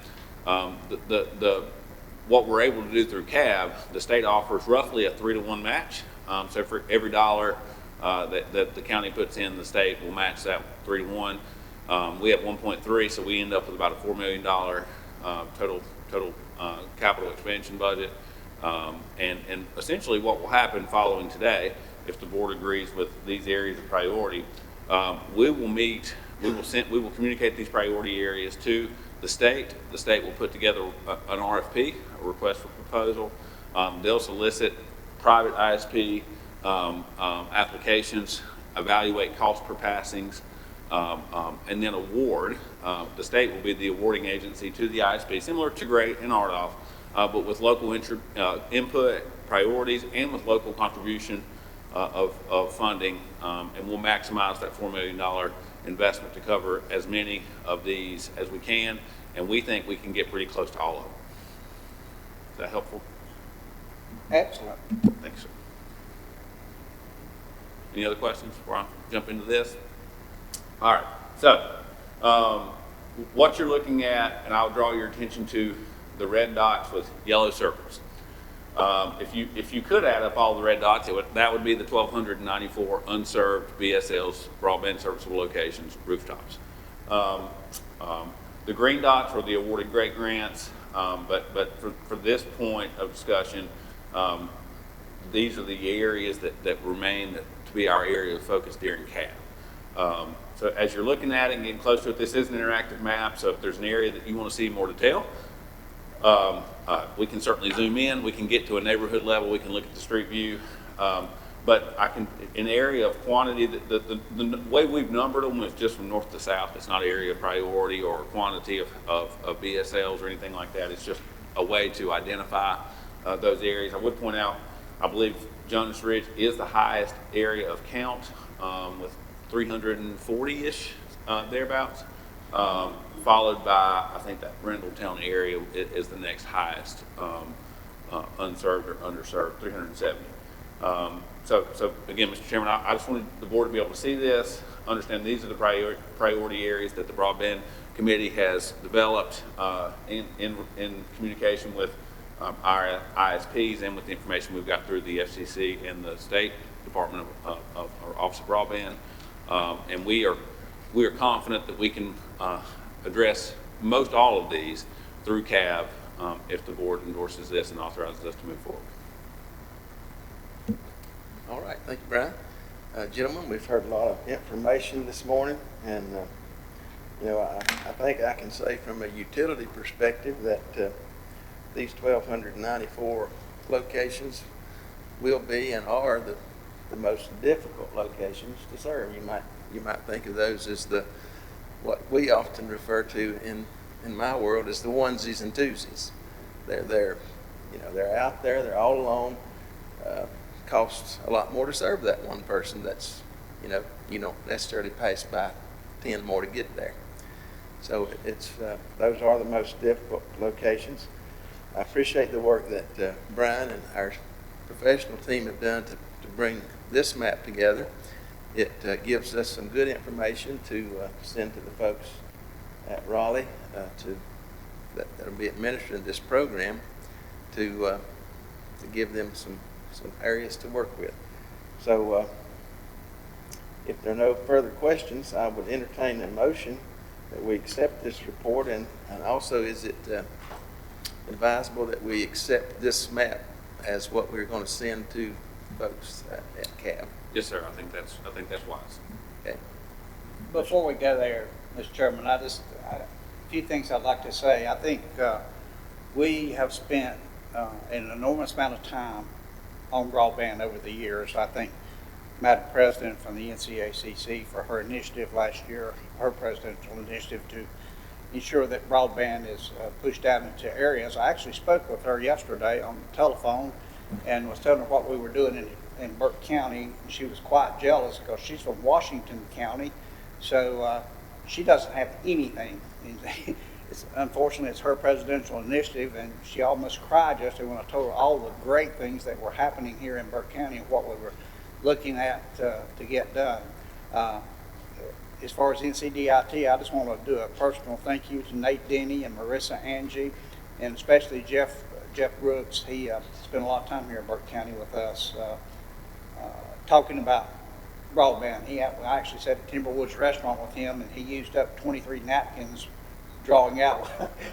Speaker 3: What we're able to do through CAB, the state offers roughly a 3-to-1 match. So for every dollar that the county puts in, the state will match that 3-to-1. We have 1.3, so we end up with about a $4 million total capital expansion budget. And essentially what will happen following today, if the board agrees with these areas of priority, we will communicate these priority areas to the state. The state will put together an RFP, a request for proposal. They'll solicit private ISP applications, evaluate cost per passings, and then award. The state will be the awarding agency to the ISP, similar to GREAT and RDOF, but with local input, priorities, and with local contribution of funding, and we'll maximize that $4 million investment to cover as many of these as we can, and we think we can get pretty close to all of them. Is that helpful?
Speaker 2: Excellent.
Speaker 3: Thanks, sir. Any other questions before I jump into this? All right, so what you're looking at, and I'll draw your attention to the red dots with yellow circles. If you could add up all the red dots, that would be the 1,294 unserved BSLs, broadband serviceable locations, rooftops. The green dots are the awarded great grants, but for this point of discussion, these are the areas that remain to be our area of focus during CAP. So as you're looking at it and getting close to it, this is an interactive map, so if there's an area that you want to see more detail, we can certainly zoom in, we can get to a neighborhood level, we can look at the street view, but I can, in area of quantity, the way we've numbered them is just from north to south. It's not area of priority or quantity of BSLs or anything like that. It's just a way to identify those areas. I would point out, I believe Jonas Ridge is the highest area of count with 340-ish thereabouts. Followed by, I think that Brindletown area is the next highest unserved or underserved, 370. So again, Mr. Chairman, I just wanted the board to be able to see this, understand these are the priority areas that the Broadband Committee has developed in communication with our ISPs and with the information we've got through the FCC and the State Department of our Office of Broadband. And we are confident that we can address most all of these through CAB if the board endorses this and authorizes us to move forward.
Speaker 1: All right, thank you, Brian. Gentlemen, we've heard a lot of information this morning, and I think I can say from a utility perspective that these 1,294 locations will be and are the most difficult locations to serve. You might think of those as what we often refer to in my world as the onesies and twosies. They're out there, they're all alone. Costs a lot more to serve that one person that's, you don't necessarily pass by 10 more to get there. So those are the most difficult locations. I appreciate the work that Brian and our professional team have done to bring this map together. It gives us some good information to send to the folks at Raleigh that'll be administering this program to give them some areas to work with. So if there are no further questions, I would entertain a motion that we accept this report, and also is it advisable that we accept this map as what we're going to send to folks at CAB?
Speaker 3: Yes, sir. I think that's wise.
Speaker 1: Okay.
Speaker 2: Before we go there, Mr. Chairman, a few things I'd like to say. I think we have spent an enormous amount of time on broadband over the years. I think Madam President from the NCACC for her initiative last year, her presidential initiative to ensure that broadband is pushed out into areas. I actually spoke with her yesterday on the telephone and was telling her what we were doing in Burke County. She was quite jealous because she's from Washington County, so she doesn't have anything. Unfortunately, it's her presidential initiative, and she almost cried yesterday when I told her all the great things that were happening here in Burke County and what we were looking at to get done. As far as NCDIT, I just want to do a personal thank you to Nate Denny and Marissa Angie, and especially Jeff Brooks. He spent a lot of time here in Burke County with us talking about broadband. I actually sat at Timberwoods Restaurant with him, and he used up 23 napkins drawing out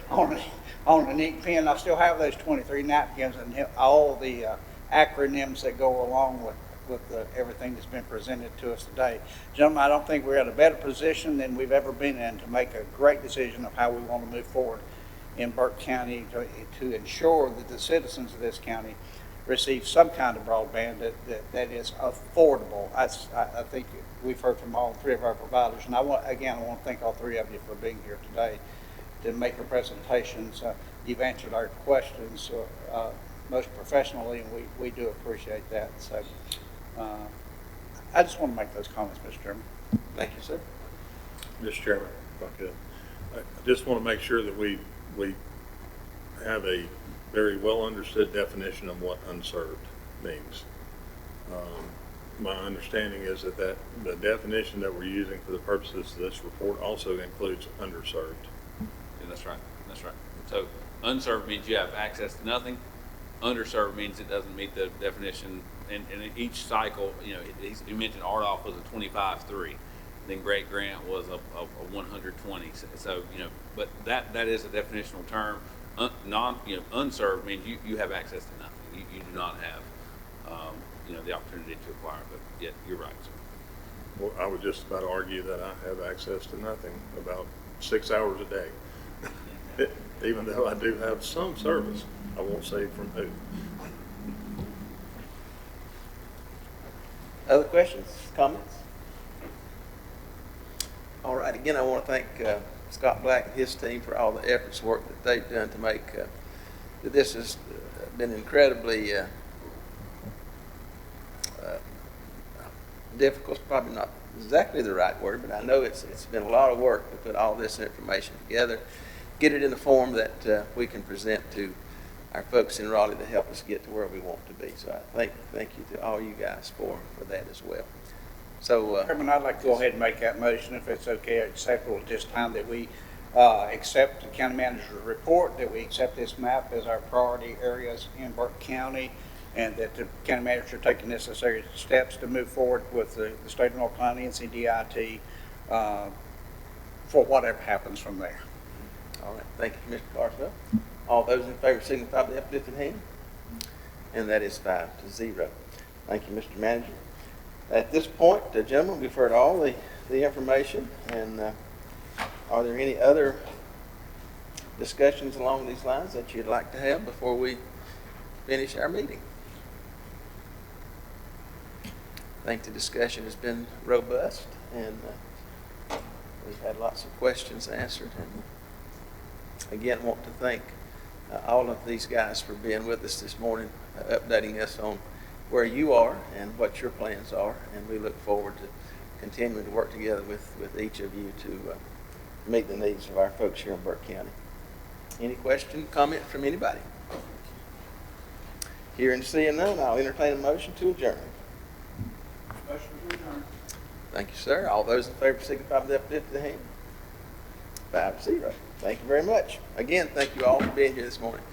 Speaker 2: on an ink pen. I still have those 23 napkins and all the acronyms that go along with everything that's been presented to us today. Gentlemen, I don't think we're in a better position than we've ever been in to make a great decision of how we want to move forward in Burke County to ensure that the citizens of this county receive some kind of broadband that is affordable. I think we've heard from all three of our providers, and I want to thank all three of you for being here today to make your presentations. You've answered our questions most professionally, and we do appreciate that. So I just want to make those comments, Mr. Chairman.
Speaker 1: Thank you, sir.
Speaker 8: Mr. Chairman, if I could, I just want to make sure that we have a very well understood definition of what unserved means. My understanding is that the definition that we're using for the purposes of this report also includes underserved.
Speaker 3: Yeah, that's right. That's right. So unserved means you have access to nothing. Underserved means it doesn't meet the definition. And each cycle, he mentioned RDOF was a 25-3. Then Great Grant was a 120. So, but that is a definitional term. Unserved means you have access to nothing. You do not have, the opportunity to acquire. But yet, you're right, sir.
Speaker 8: Well, I would just about argue that I have access to nothing about 6 hours a day. Even though I do have some service, I won't say from who.
Speaker 1: Other questions, comments? All right, again, I want to thank Scott Black and his team for all the efforts and work that they've done to make this has been incredibly difficult. Probably not exactly the right word, but I know it's been a lot of work to put all this information together, get it in a form that we can present to our folks in Raleigh to help us get to where we want to be. So I thank you to all you guys for that as well. So,
Speaker 2: Chairman, I'd like to go ahead and make that motion, if it's okay, acceptable at this time, that we accept the county manager's report, that we accept this map as our priority areas in Burke County, and that the county manager take the necessary steps to move forward with the state of North Carolina NCDIT for whatever happens from there.
Speaker 1: all right, thank you, Mr. Carswell. All those in favor signify by the uplifted hand. And that is 5-0. Thank you, Mr. Manager. At this point, gentlemen, we've heard all the information, and are there any other discussions along these lines that you'd like to have before we finish our meeting? I think the discussion has been robust, and we've had lots of questions answered. And again, want to thank all of these guys for being with us this morning, updating us on where you are and what your plans are. And we look forward to continuing to work together with each of you to meet the needs of our folks here in Burke County. Any question, comment from anybody? Hearing and seeing none, I'll entertain a motion to adjourn.
Speaker 11: Motion to adjourn.
Speaker 1: Thank you, sir. All those in favor signify by the uplift of the hand. 5-0. Thank you very much. Again, thank you all for being here this morning.